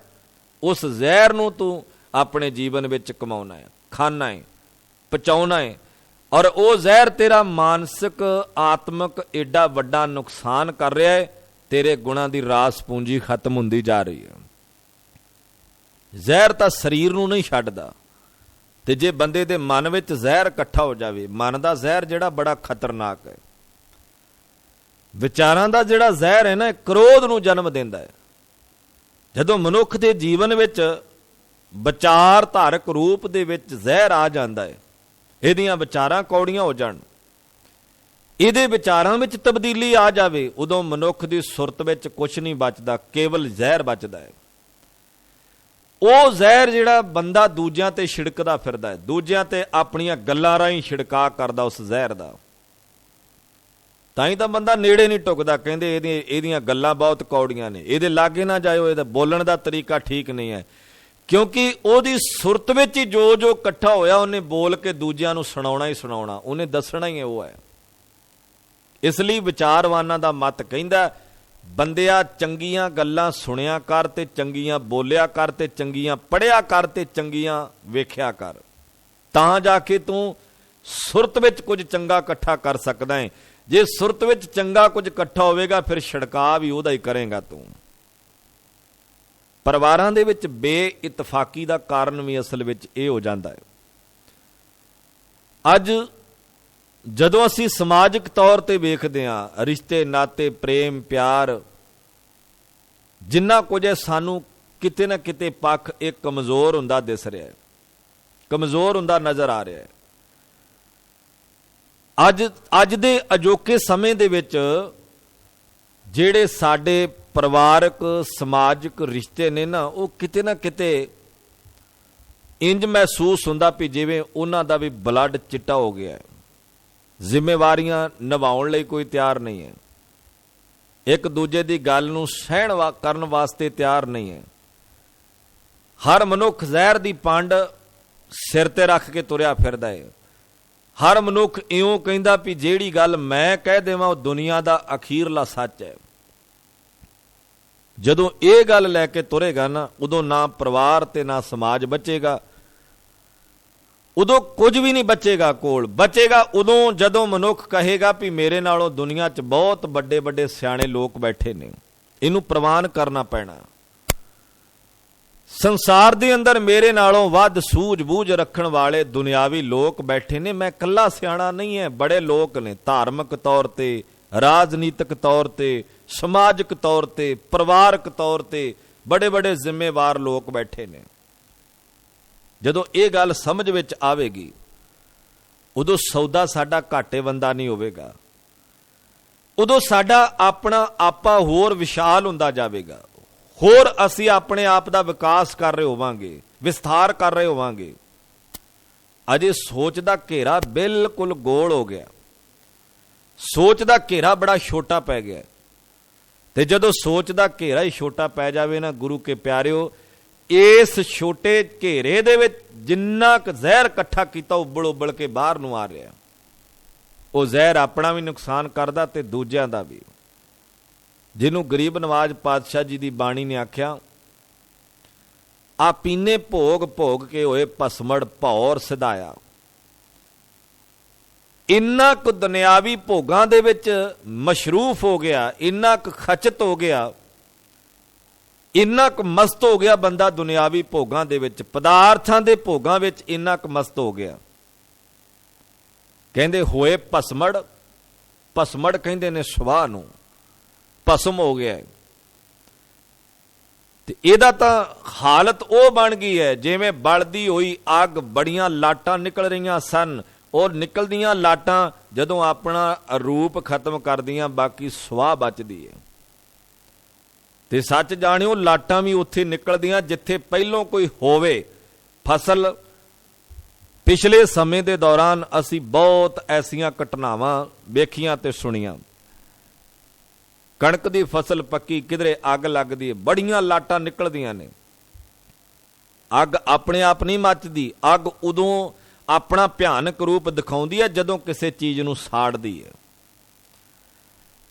ਉਸ ਜ਼ਹਿਰ ਨੂੰ ਤੂੰ ਆਪਣੇ ਜੀਵਨ ਵਿੱਚ ਕਮਾਉਣਾ ਹੈ, ਖਾਣਾ ਹੈ, ਪਚਾਉਣਾ ਹੈ, ਔਰ ਉਹ ਜ਼ਹਿਰ ਤੇਰਾ ਮਾਨਸਿਕ ਆਤਮਿਕ ਏਡਾ ਵੱਡਾ ਨੁਕਸਾਨ ਕਰ ਰਿਹਾ ਹੈ। ਤੇਰੇ ਗੁਣਾਂ ਦੀ ਰਾਸ ਪੂੰਜੀ ਖਤਮ ਹੁੰਦੀ ਜਾ ਰਹੀ ਹੈ। ਜ਼ਹਿਰ ਤਾਂ ਸਰੀਰ ਨੂੰ ਨਹੀਂ ਛੱਡਦਾ, ਤੇ ਜੇ ਬੰਦੇ ਦੇ ਮਨ ਵਿੱਚ ਜ਼ਹਿਰ ਇਕੱਠਾ ਹੋ ਜਾਵੇ, ਮਨ ਦਾ ਜ਼ਹਿਰ ਜਿਹੜਾ ਬੜਾ ਖਤਰਨਾਕ ਹੈ, ਵਿਚਾਰਾਂ ਦਾ ਜਿਹੜਾ ਜ਼ਹਿਰ ਹੈ ਨਾ, ਕ੍ਰੋਧ ਨੂੰ ਜਨਮ ਦਿੰਦਾ ਹੈ। ਜਦੋਂ ਮਨੁੱਖ ਦੇ ਜੀਵਨ ਵਿੱਚ ਵਿਚਾਰ ਧਾਰਕ ਰੂਪ ਦੇ ਵਿੱਚ ਜ਼ਹਿਰ ਆ ਜਾਂਦਾ ਹੈ, ਇਹਦੀਆਂ ਵਿਚਾਰਾਂ ਕੌੜੀਆਂ ਹੋ ਜਾਣ, ਇਹਦੇ ਵਿਚਾਰਾਂ ਵਿੱਚ ਤਬਦੀਲੀ ਆ ਜਾਵੇ, ਉਦੋਂ ਮਨੁੱਖ ਦੀ ਸੁਰਤ ਵਿੱਚ ਕੁਛ ਨਹੀਂ ਬਚਦਾ, ਕੇਵਲ ਜ਼ਹਿਰ ਬਚਦਾ ਹੈ। ਉਹ ਜ਼ਹਿਰ ਜਿਹੜਾ ਬੰਦਾ ਦੂਜਿਆਂ ਤੇ ਛਿੜਕਦਾ ਫਿਰਦਾ ਹੈ, ਦੂਜਿਆਂ ਤੇ ਆਪਣੀਆਂ ਗੱਲਾਂ ਰਾਹੀਂ ਛਿੜਕਾ ਕਰਦਾ ਉਸ ਜ਼ਹਿਰ ਦਾ, ਤਾਂ ਹੀ ਤਾਂ ਬੰਦਾ ਨੇੜੇ ਨਹੀਂ ਟੁਕਦਾ। ਕਹਿੰਦੇ ਇਹਦੀਆਂ ਗੱਲਾਂ ਬਹੁਤ ਕੌੜੀਆਂ ਨੇ, ਇਹਦੇ ਲਾਗੇ ਨਾ ਜਾਇਓ, ਇਹਦਾ ਬੋਲਣ ਦਾ ਤਰੀਕਾ ਠੀਕ ਨਹੀਂ ਹੈ, ਕਿਉਂਕਿ ਉਹਦੀ ਸੁਰਤ ਵਿੱਚ ਹੀ ਜੋ ਜੋ ਇਕੱਠਾ ਹੋਇਆ ਉਹਨੇ ਬੋਲ ਕੇ ਦੂਜਿਆਂ ਨੂੰ ਸੁਣਾਉਣਾ ਹੀ ਸੁਣਾਉਣਾ, ਉਹਨੇ ਦੱਸਣਾ ਹੀ ਉਹ ਹੈ। ਇਸ ਲਈ ਵਿਚਾਰਵਾਨਾਂ ਦਾ ਮਤ ਕਹਿੰਦਾ, ਬੰਦਿਆ ਚੰਗੀਆਂ ਗੱਲਾਂ ਸੁਣਿਆ ਕਰ ਤੇ ਚੰਗੀਆਂ ਬੋਲਿਆ ਕਰ ਤੇ ਚੰਗੀਆਂ ਪੜ੍ਹਿਆ ਕਰ ਤੇ ਚੰਗੀਆਂ ਵੇਖਿਆ ਕਰ, ਤਾਂ ਜਾ ਕੇ ਤੂੰ ਸੁਰਤ ਵਿੱਚ ਕੁਝ ਚੰਗਾ ਇਕੱਠਾ ਕਰ ਸਕਦਾ ਹੈ। ਜੇ ਸੁਰਤ ਵਿੱਚ ਚੰਗਾ ਕੁਝ ਇਕੱਠਾ ਹੋਵੇਗਾ, ਫਿਰ ਛਿੜਕਾਅ ਵੀ ਉਹਦਾ ਹੀ ਕਰੇਗਾ ਤੂੰ। ਪਰਿਵਾਰਾਂ ਦੇ ਵਿੱਚ ਬੇਇਤਫਾਕੀ ਦਾ ਕਾਰਨ ਵੀ ਅਸਲ ਵਿੱਚ ਇਹ ਹੋ ਜਾਂਦਾ ਹੈ। ਅੱਜ ਜਦੋਂ ਅਸੀਂ ਸਮਾਜਿਕ ਤੌਰ ਤੇ ਵੇਖਦੇ ਹਾਂ, ਰਿਸ਼ਤੇ ਨਾਤੇ ਪ੍ਰੇਮ ਪਿਆਰ ਜਿੰਨਾ ਕੁਝ ਹੈ, ਸਾਨੂੰ ਕਿਤੇ ਨਾ ਕਿਤੇ ਪੱਖ ਇਹ ਕਮਜ਼ੋਰ ਹੁੰਦਾ ਦਿਸ ਰਿਹਾ ਹੈ, ਕਮਜ਼ੋਰ ਹੁੰਦਾ ਨਜ਼ਰ ਆ ਰਿਹਾ ਹੈ। ਅੱਜ ਦੇ ਅਜੋਕੇ ਸਮੇਂ ਦੇ ਵਿੱਚ ਜਿਹੜੇ ਸਾਡੇ ਪਰਿਵਾਰਕ ਸਮਾਜਿਕ ਰਿਸ਼ਤੇ ਨੇ ਨਾ, ਉਹ ਕਿਤੇ ਨਾ ਕਿਤੇ ਇੰਜ ਮਹਿਸੂਸ ਹੁੰਦਾ ਵੀ ਜਿਵੇਂ ਉਹਨਾਂ ਦਾ ਵੀ ਬਲੱਡ ਚਿੱਟਾ ਹੋ ਗਿਆ ਹੈ। ਜ਼ਿੰਮੇਵਾਰੀਆਂ ਨਿਭਾਉਣ ਲਈ ਕੋਈ ਤਿਆਰ ਨਹੀਂ ਹੈ, ਇੱਕ ਦੂਜੇ ਦੀ ਗੱਲ ਨੂੰ ਸਹਿਣ ਕਰਨ ਵਾਸਤੇ ਤਿਆਰ ਨਹੀਂ ਹੈ। ਹਰ ਮਨੁੱਖ ਜ਼ਹਿਰ ਦੀ ਪੰਡ ਸਿਰ ਤੇ ਰੱਖ ਕੇ ਤੁਰਿਆ ਫਿਰਦਾ ਹੈ। ਹਰ ਮਨੁੱਖ ਇਉਂ ਕਹਿੰਦਾ ਵੀ ਜਿਹੜੀ ਗੱਲ ਮੈਂ ਕਹਿ ਦੇਵਾਂ ਉਹ ਦੁਨੀਆ ਦਾ ਅਖੀਰਲਾ ਸੱਚ ਹੈ। ਜਦੋਂ ਇਹ ਗੱਲ ਲੈ ਕੇ ਤੁਰੇਗਾ ਨਾ, ਉਦੋਂ ਨਾ ਪਰਿਵਾਰ ਤੇ ਨਾ ਸਮਾਜ ਬਚੇਗਾ, ਉਦੋਂ ਕੁਝ ਵੀ ਨਹੀਂ ਬਚੇਗਾ। ਕੋਲ ਬਚੇਗਾ ਉਦੋਂ ਜਦੋਂ ਮਨੁੱਖ ਕਹੇਗਾ ਵੀ ਮੇਰੇ ਨਾਲੋਂ ਦੁਨੀਆ 'ਚ ਬਹੁਤ ਵੱਡੇ ਵੱਡੇ ਸਿਆਣੇ ਲੋਕ ਬੈਠੇ ਨੇ, ਇਹਨੂੰ ਪ੍ਰਵਾਨ ਕਰਨਾ ਪੈਣਾ। ਸੰਸਾਰ ਦੇ ਅੰਦਰ ਮੇਰੇ ਨਾਲੋਂ ਵੱਧ ਸੂਝ-ਬੂਝ ਰੱਖਣ ਵਾਲੇ ਦੁਨਿਆਵੀ ਲੋਕ ਬੈਠੇ ਨੇ, ਮੈਂ ਇਕੱਲਾ ਸਿਆਣਾ ਨਹੀਂ ਹੈ। ਬੜੇ ਲੋਕ ਨੇ, ਧਾਰਮਿਕ ਤੌਰ ਤੇ, ਰਾਜਨੀਤਿਕ ਤੌਰ ਤੇ, ਸਮਾਜਿਕ ਤੌਰ ਤੇ, ਪਰਿਵਾਰਕ ਤੌਰ ਤੇ ਬੜੇ ਬੜੇ ਜ਼ਿੰਮੇਵਾਰ ਲੋਕ ਬੈਠੇ ਨੇ। ਜਦੋਂ ਇਹ ਗੱਲ ਸਮਝ ਵਿੱਚ ਆਵੇਗੀ, ਉਦੋਂ ਸੌਦਾ ਸਾਡਾ ਘਾਟੇ ਬੰਦਾ ਨਹੀਂ ਹੋਵੇਗਾ, ਉਦੋਂ ਸਾਡਾ ਆਪਣਾ ਆਪਾ ਹੋਰ ਵਿਸ਼ਾਲ ਹੁੰਦਾ ਜਾਵੇਗਾ, ਹੋਰ ਅਸੀਂ ਆਪਣੇ ਆਪ ਦਾ ਵਿਕਾਸ ਕਰ ਰਹੇ ਹੋਵਾਂਗੇ, ਵਿਸਥਾਰ ਕਰ ਰਹੇ ਹੋਵਾਂਗੇ। ਅਜੇ ਸੋਚ ਦਾ ਘੇਰਾ ਬਿਲਕੁਲ ਗੋਲ ਹੋ ਗਿਆ, ਸੋਚ ਦਾ ਘੇਰਾ ਬੜਾ ਛੋਟਾ ਪੈ ਗਿਆ। ਤੇ ਜਦੋਂ ਸੋਚ ਦਾ ਘੇਰਾ ਹੀ ਛੋਟਾ ਪੈ ਜਾਵੇ ਨਾ, ਗੁਰੂ ਕੇ ਪਿਆਰਿਓ, ਇਸ ਛੋਟੇ ਘੇਰੇ ਦੇ ਵਿੱਚ ਜਿੰਨਾ ਕੁ ਜ਼ਹਿਰ ਇਕੱਠਾ ਕੀਤਾ ਉਬਲ ਉਬਲ ਕੇ ਬਾਹਰ ਨੂੰ ਆ ਰਿਹਾ, ਉਹ ਜ਼ਹਿਰ ਆਪਣਾ ਵੀ ਨੁਕਸਾਨ ਕਰਦਾ ਤੇ ਦੂਜਿਆਂ ਦਾ ਵੀ। ਜਿਹਨੂੰ ਗਰੀਬ ਨਵਾਜ਼ ਪਾਤਸ਼ਾਹ ਜੀ ਦੀ ਬਾਣੀ ਨੇ ਆਖਿਆ, ਆ ਪੀਨੇ ਭੋਗ ਭੋਗ ਕੇ ਹੋਏ ਭਸਮੜ ਭੌਰ ਸਿਧਾਇਆ। ਇੰਨਾ ਕੁ ਦੁਨਿਆਵੀ ਭੋਗਾਂ ਦੇ ਵਿੱਚ ਮਸ਼ਰੂਫ ਹੋ ਗਿਆ, ਇੰਨਾ ਕੁ ਖਚਤ ਹੋ ਗਿਆ, ਇੰਨਾ ਕੁ ਮਸਤ ਹੋ ਗਿਆ ਬੰਦਾ ਦੁਨਿਆਵੀ ਭੋਗਾਂ ਦੇ ਵਿੱਚ, ਪਦਾਰਥਾਂ ਦੇ ਭੋਗਾਂ ਵਿੱਚ ਇੰਨਾ ਕੁ ਮਸਤ ਹੋ ਗਿਆ। ਕਹਿੰਦੇ ਹੋਏ ਭਸਮੜ, ਭਸਮੜ ਕਹਿੰਦੇ ਨੇ ਸਵਾਹ ਨੂੰ, ਭਸਮ ਹੋ ਗਿਆ। ਤੇ ਇਹਦਾ ਤਾਂ ਹਾਲਤ ਉਹ ਬਣ ਗਈ ਹੈ ਜਿਵੇਂ ਬਲਦੀ ਹੋਈ ਅੱਗ, ਬੜੀਆਂ ਲਾਟਾਂ ਨਿਕਲ ਰਹੀਆਂ ਸਨ, ਔਰ ਨਿਕਲਦੀਆਂ ਲਾਟਾਂ ਜਦੋਂ ਆਪਣਾ ਰੂਪ ਖਤਮ ਕਰਦੀਆਂ, ਬਾਕੀ ਸਵਾਹ ਬਚਦੀ ਹੈ। ਤੇ ਸੱਚ ਜਾਣਿਓ, ਲਾਟਾਂ ਵੀ ਉੱਥੇ ਨਿਕਲਦੀਆਂ ਜਿੱਥੇ ਪਹਿਲੋਂ ਕੋਈ ਹੋਵੇ ਫਸਲ। ਪਿਛਲੇ ਸਮੇਂ ਦੇ ਦੌਰਾਨ ਅਸੀਂ ਬਹੁਤ ਐਸੀਆਂ ਘਟਨਾਵਾਂ ਵੇਖੀਆਂ ਤੇ ਸੁਣੀਆਂ। ਕਣਕ ਦੀ ਫਸਲ ਪੱਕੀ, ਕਿਧਰੇ ਅੱਗ ਲੱਗਦੀ ਹੈ, ਬੜੀਆਂ ਲਾਟਾਂ ਨਿਕਲਦੀਆਂ ਨੇ। ਅੱਗ ਆਪਣੇ ਆਪ ਨਹੀਂ ਮੱਚਦੀ, ਅੱਗ ਉਦੋਂ ਆਪਣਾ ਭਿਆਨਕ ਰੂਪ ਦਿਖਾਉਂਦੀ ਹੈ ਜਦੋਂ ਕਿਸੇ ਚੀਜ਼ ਨੂੰ ਸਾੜਦੀ ਹੈ,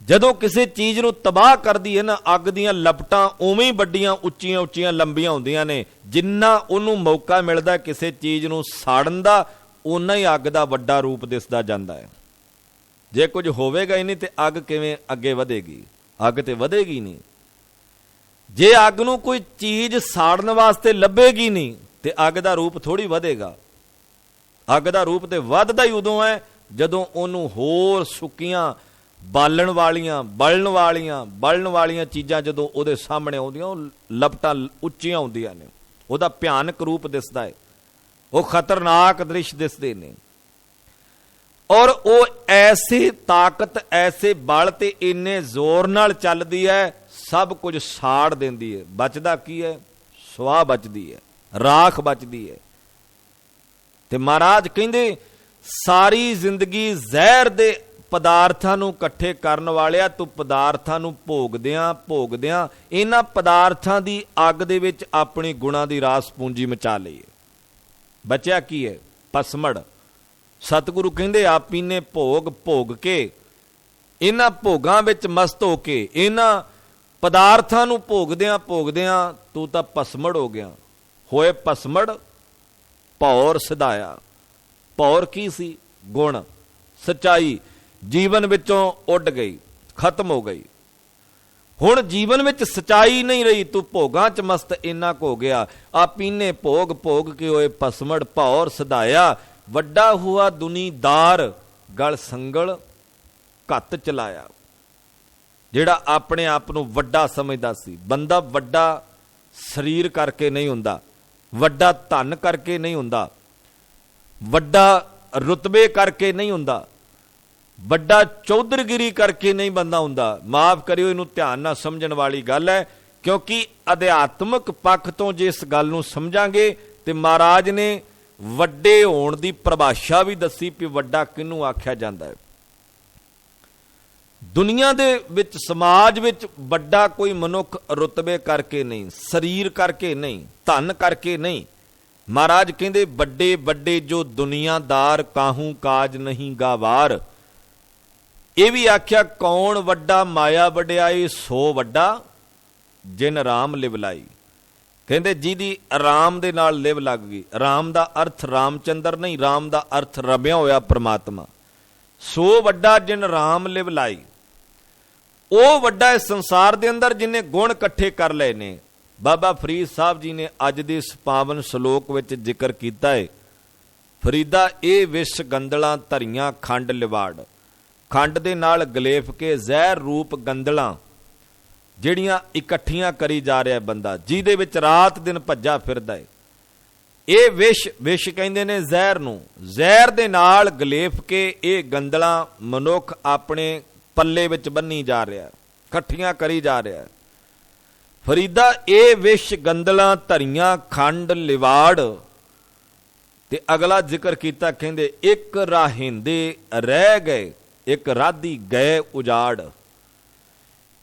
ਜਦੋਂ ਕਿਸੇ ਚੀਜ਼ ਨੂੰ ਤਬਾਹ ਕਰਦੀ ਹੈ ਨਾ। ਅੱਗ ਦੀਆਂ ਲਪਟਾਂ ਉਵੇਂ ਹੀ ਵੱਡੀਆਂ, ਉੱਚੀਆਂ ਉੱਚੀਆਂ, ਲੰਬੀਆਂ ਹੁੰਦੀਆਂ ਨੇ। ਜਿੰਨਾ ਉਹਨੂੰ ਮੌਕਾ ਮਿਲਦਾ ਕਿਸੇ ਚੀਜ਼ ਨੂੰ ਸਾੜਨ ਦਾ, ਓਨਾ ਹੀ ਅੱਗ ਦਾ ਵੱਡਾ ਰੂਪ ਦਿਸਦਾ ਜਾਂਦਾ ਹੈ। ਜੇ ਕੁਝ ਹੋਵੇਗਾ ਹੀ ਨਹੀਂ ਤੇ ਅੱਗ ਕਿਵੇਂ ਅੱਗੇ ਵਧੇਗੀ? ਅੱਗ ਤੇ ਵਧੇਗੀ ਨਹੀਂ। ਜੇ ਅੱਗ ਨੂੰ ਕੋਈ ਚੀਜ਼ ਸਾੜਨ ਵਾਸਤੇ ਲੱਭੇਗੀ ਨਹੀਂ ਤੇ ਅੱਗ ਦਾ ਰੂਪ ਥੋੜੀ ਵਧੇਗਾ। ਅੱਗ ਦਾ ਰੂਪ ਤੇ ਵੱਧਦਾ ਹੀ ਉਦੋਂ ਹੈ ਜਦੋਂ ਉਹਨੂੰ ਹੋਰ ਸੁੱਕੀਆਂ ਬਾਲਣ ਵਾਲੀਆਂ, ਬਲਣ ਵਾਲੀਆਂ ਚੀਜ਼ਾਂ ਜਦੋਂ ਉਹਦੇ ਸਾਹਮਣੇ ਆਉਂਦੀਆਂ, ਉਹ ਲਪਟਾਂ ਉੱਚੀਆਂ ਹੁੰਦੀਆਂ ਨੇ, ਉਹਦਾ ਭਿਆਨਕ ਰੂਪ ਦਿਸਦਾ ਹੈ, ਉਹ ਖਤਰਨਾਕ ਦ੍ਰਿਸ਼ ਦਿਸਦੇ ਨੇ। ਔਰ ਉਹ ਐਸੀ ਤਾਕਤ, ਐਸੇ ਬਲ ਤੇ ਇੰਨੇ ਜ਼ੋਰ ਨਾਲ ਚੱਲਦੀ ਹੈ, ਸਭ ਕੁਝ ਸਾੜ ਦਿੰਦੀ ਹੈ। ਬਚਦਾ ਕੀ ਹੈ? ਸਵਾਹ ਬਚਦੀ ਹੈ, ਰਾਖ ਬਚਦੀ ਹੈ। ਤੇ ਮਹਾਰਾਜ ਕਹਿੰਦੇ, ਸਾਰੀ ਜ਼ਿੰਦਗੀ ਜ਼ਹਿਰ ਦੇ ਪਦਾਰਥਾਂ ਨੂੰ ਇਕੱਠੇ ਕਰਨ ਵਾਲਿਆ, ਤੂੰ ਪਦਾਰਥਾਂ ਨੂੰ ਭੋਗਦਿਆਂ ਇਹਨਾਂ ਪਦਾਰਥਾਂ ਦੀ ਅੱਗ ਦੇ ਵਿੱਚ ਆਪਣੀ ਗੁਣਾਂ ਦੀ ਰਾਸ ਪੂੰਜੀ ਮਚਾ ਲਈ। ਬਚਿਆ ਕੀ ਹੈ? ਭਸਮੜ। ਸਤਿਗੁਰੂ ਕਹਿੰਦੇ, ਆਪੀ ਨੇ ਭੋਗ ਭੋਗ ਕੇ, ਇਹਨਾਂ ਭੋਗਾਂ ਵਿੱਚ ਮਸਤ ਹੋ ਕੇ, ਇਹਨਾਂ ਪਦਾਰਥਾਂ ਨੂੰ ਭੋਗਦਿਆਂ ਤੂੰ ਤਾਂ ਭਸਮੜ ਹੋ ਗਿਆ। ਹੋਏ ਭਸਮੜ ਭੌਰ ਸਿਧਾਇਆ। ਭੌਰ ਕੀ ਸੀ? ਗੁਣ, ਸੱਚਾਈ ਜੀਵਨ ਵਿੱਚੋਂ ਉੱਡ ਗਈ, ਖਤਮ ਹੋ ਗਈ। ਹੁਣ ਜੀਵਨ ਵਿੱਚ ਸਚਾਈ ਨਹੀਂ ਰਹੀ, ਤੂੰ ਭੋਗਾਂ ਚ ਮਸਤ ਇੰਨਾ ਕੁ ਹੋ ਗਿਆ। ਆ ਪੀਨੇ ਭੋਗ ਭੋਗ ਕੇ ਹੋਏ ਪਸਮੜ ਭੌਰ ਸਧਾਇਆ, ਵੱਡਾ ਹੁਆ ਦੁਨੀਦਾਰ ਗਲ ਸੰਗਲ ਘੱਤ ਚਲਾਇਆ। ਜਿਹੜਾ ਆਪਣੇ ਆਪ ਨੂੰ ਵੱਡਾ ਸਮਝਦਾ ਸੀ, ਬੰਦਾ ਵੱਡਾ ਸਰੀਰ ਕਰਕੇ ਨਹੀਂ ਹੁੰਦਾ, ਵੱਡਾ ਧਨ ਕਰਕੇ ਨਹੀਂ ਹੁੰਦਾ, ਵੱਡਾ ਰੁਤਬੇ ਕਰਕੇ ਨਹੀਂ ਹੁੰਦਾ, ਵੱਡਾ ਚੌਧਰਗਿਰੀ ਕਰਕੇ ਨਹੀਂ ਬੰਦਾ ਹੁੰਦਾ। ਮਾਫ ਕਰਿਓ, ਇਹਨੂੰ ਧਿਆਨ ਨਾਲ ਸਮਝਣ ਵਾਲੀ ਗੱਲ ਹੈ, ਕਿਉਂਕਿ ਅਧਿਆਤਮਕ ਪੱਖ ਤੋਂ ਜੇ ਇਸ ਗੱਲ ਨੂੰ ਸਮਝਾਂਗੇ ਤੇ ਮਹਾਰਾਜ ਨੇ ਵੱਡੇ ਹੋਣ ਦੀ ਪਰਿਭਾਸ਼ਾ ਵੀ ਦੱਸੀ ਵੀ ਵੱਡਾ ਕਿਹਨੂੰ ਆਖਿਆ ਜਾਂਦਾ ਹੈ। ਦੁਨੀਆ ਦੇ ਵਿੱਚ, ਸਮਾਜ ਵਿੱਚ ਵੱਡਾ ਕੋਈ ਮਨੁੱਖ ਰੁਤਬੇ ਕਰਕੇ ਨਹੀਂ, ਸਰੀਰ ਕਰਕੇ ਨਹੀਂ, ਧਨ ਕਰਕੇ ਨਹੀਂ। ਮਹਾਰਾਜ ਕਹਿੰਦੇ ਵੱਡੇ ਵੱਡੇ ਜੋ ਦੁਨੀਆਦਾਰ ਕਾਹੂ ਕਾਜ ਨਹੀਂ ਗਾਵਾਰ। ਇਹ ਵੀ ਆਖਿਆ ਕੌਣ ਵੱਡਾ ਮਾਇਆ ਵਡਿਆਈ ਸੋ ਵੱਡਾ ਜਿਨ ਰਾਮ ਲਿਵ ਲਾਈ। ਕਹਿੰਦੇ ਜਿਹਦੀ ਰਾਮ ਦੇ ਨਾਲ ਲਿਵ ਲੱਗ ਗਈ। ਰਾਮ ਦਾ ਅਰਥ ਰਾਮਚੰਦਰ ਨਹੀਂ, ਰਾਮ ਦਾ ਅਰਥ ਰਮਿਆ ਹੋਇਆ ਪ੍ਰਮਾਤਮਾ। ਸੋ ਵੱਡਾ ਜਿਨ ਰਾਮ ਲਿਵ ਲਾਈ, ਉਹ ਵੱਡਾ ਇਸ ਸੰਸਾਰ ਦੇ ਅੰਦਰ ਜਿਹਨੇ ਗੁਣ ਇਕੱਠੇ ਕਰ ਲਏ ਨੇ। ਬਾਬਾ ਫਰੀਦ ਸਾਹਿਬ ਜੀ ਨੇ ਅੱਜ ਦੇ ਇਸ ਪਾਵਨ ਸ਼ਲੋਕ ਵਿੱਚ ਜ਼ਿਕਰ ਕੀਤਾ ਹੈ, ਫਰੀਦਾ ਇਹ ਵਿਸ਼ ਗੰਦਲਾਂ ਧਰੀਆਂ ਖੰਡ ਲਿਵਾੜ। ਖੰਡ ਦੇ ਨਾਲ ਗਲੇਫ ਕੇ ਜ਼ਹਿਰ ਰੂਪ ਗੰਦਲਾਂ ਜਿਹੜੀਆਂ ਇਕੱਠੀਆਂ ਕਰੀ ਜਾ ਰਿਹਾ ਬੰਦਾ, ਜਿਹਦੇ ਵਿੱਚ ਰਾਤ ਦਿਨ ਭੱਜਾ ਫਿਰਦਾ ਹੈ। ਇਹ ਵਿਸ਼ ਕਹਿੰਦੇ ਨੇ ਜ਼ਹਿਰ ਨੂੰ। ਜ਼ਹਿਰ ਦੇ ਨਾਲ ਗਲੇਫ ਕੇ ਇਹ ਗੰਦਲਾਂ ਮਨੁੱਖ ਆਪਣੇ ਪੱਲੇ ਵਿੱਚ ਬੰਨੀ ਜਾ ਰਿਹਾ, ਇਕੱਠੀਆਂ ਕਰੀ ਜਾ ਰਿਹਾ। ਫਰੀਦਾ ਇਹ ਵਿਸ਼ ਗੰਦਲਾਂ ਧਰੀਆਂ ਖੰਡ ਲਿਵਾੜ। ਤੇ ਅਗਲਾ ਜ਼ਿਕਰ ਕੀਤਾ, ਕਹਿੰਦੇ ਇੱਕ ਰਾਹਿੰਦੇ ਰਹਿ ਗਏ, ਇੱਕ ਰਾਧੀ ਗਏ ਉਜਾੜ।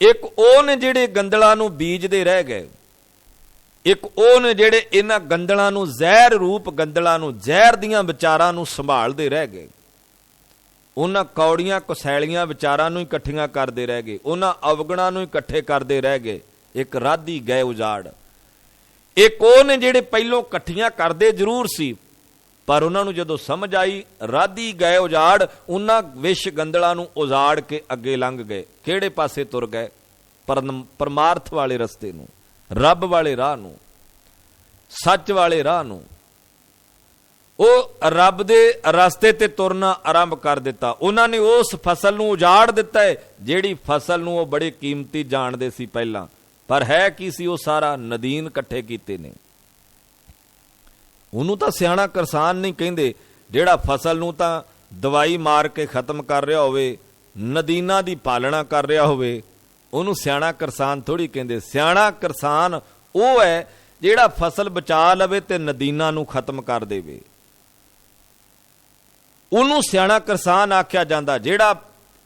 ਇੱਕ ਉਹ ਨੇ ਜਿਹੜੇ ਗੰਦਲਾਂ ਨੂੰ ਬੀਜਦੇ ਰਹਿ ਗਏ, ਇੱਕ ਉਹ ਨੇ ਜਿਹੜੇ ਇਹਨਾਂ ਗੰਦਲਾਂ ਨੂੰ, ਜ਼ਹਿਰ ਰੂਪ ਗੰਦਲਾਂ ਨੂੰ, ਜ਼ਹਿਰ ਦੀਆਂ ਵਿਚਾਰਾਂ ਨੂੰ ਸੰਭਾਲਦੇ ਰਹਿ ਗਏ। ਉਹਨਾਂ ਕੌੜੀਆਂ ਕੁਸੈਲੀਆਂ ਵਿਚਾਰਾਂ ਨੂੰ ਇਕੱਠੀਆਂ ਕਰਦੇ ਰਹਿ ਗਏ, ਉਹਨਾਂ ਅਵਗੁਣਾਂ ਨੂੰ ਇਕੱਠੇ ਕਰਦੇ ਰਹਿ ਗਏ। ਇੱਕ ਰਾਧੀ ਗਏ ਉਜਾੜ। ਇੱਕ ਉਹ ਨੇ ਜਿਹੜੇ ਪਹਿਲੋਂ ਇਕੱਠੀਆਂ ਕਰਦੇ ਜ਼ਰੂਰ ਸੀ, ਪਰ ਉਹਨਾਂ ਨੂੰ ਜਦੋਂ ਸਮਝ ਆਈ ਰਾਧੀ ਗਏ ਉਜਾੜ, ਉਹਨਾਂ ਵਿਸ਼ ਗੰਦਲਾਂ ਨੂੰ ਉਜਾੜ ਕੇ ਅੱਗੇ ਲੰਘ ਗਏ। ਕਿਹੜੇ ਪਾਸੇ ਤੁਰ ਗਏ? ਪਰਮਾਰਥ ਵਾਲੇ ਰਸਤੇ ਨੂੰ, ਰੱਬ ਵਾਲੇ ਰਾਹ ਨੂੰ, ਸੱਚ ਵਾਲੇ ਰਾਹ ਨੂੰ। ਉਹ ਰੱਬ ਦੇ ਰਸਤੇ ਤੇ ਤੁਰਨਾ ਆਰੰਭ ਕਰ ਦਿੱਤਾ। ਉਹਨਾਂ ਨੇ ਉਸ ਫਸਲ ਨੂੰ ਉਜਾੜ ਦਿੱਤਾ ਹੈ ਜਿਹੜੀ ਫਸਲ ਨੂੰ ਉਹ ਬੜੇ ਕੀਮਤੀ ਜਾਣਦੇ ਸੀ ਪਹਿਲਾਂ, ਪਰ ਹੈ ਕੀ ਸੀ? ਉਹ ਸਾਰਾ ਨਦੀਨ ਇਕੱਠੇ ਕੀਤੇ ਨੇ। ਉਹਨੂੰ ਤਾਂ ਸਿਆਣਾ ਕਿਸਾਨ ਨਹੀਂ ਕਹਿੰਦੇ, ਜਿਹੜਾ ਫਸਲ ਨੂੰ ਤਾਂ ਦਵਾਈ ਮਾਰ ਕੇ ਖਤਮ ਕਰ ਰਿਹਾ ਹੋਵੇ, ਨਦੀਨਾਂ ਦੀ ਪਾਲਣਾ ਕਰ ਰਿਹਾ ਹੋਵੇ, ਉਹਨੂੰ ਸਿਆਣਾ ਕਿਸਾਨ ਥੋੜ੍ਹੀ ਕਹਿੰਦੇ। ਸਿਆਣਾ ਕਿਸਾਨ ਉਹ ਹੈ ਜਿਹੜਾ ਫਸਲ ਬਚਾ ਲਵੇ ਤੇ ਨਦੀਨਾਂ ਨੂੰ ਖਤਮ ਕਰ ਦੇਵੇ। ਉਹਨੂੰ ਸਿਆਣਾ ਕਿਸਾਨ ਆਖਿਆ ਜਾਂਦਾ, ਜਿਹੜਾ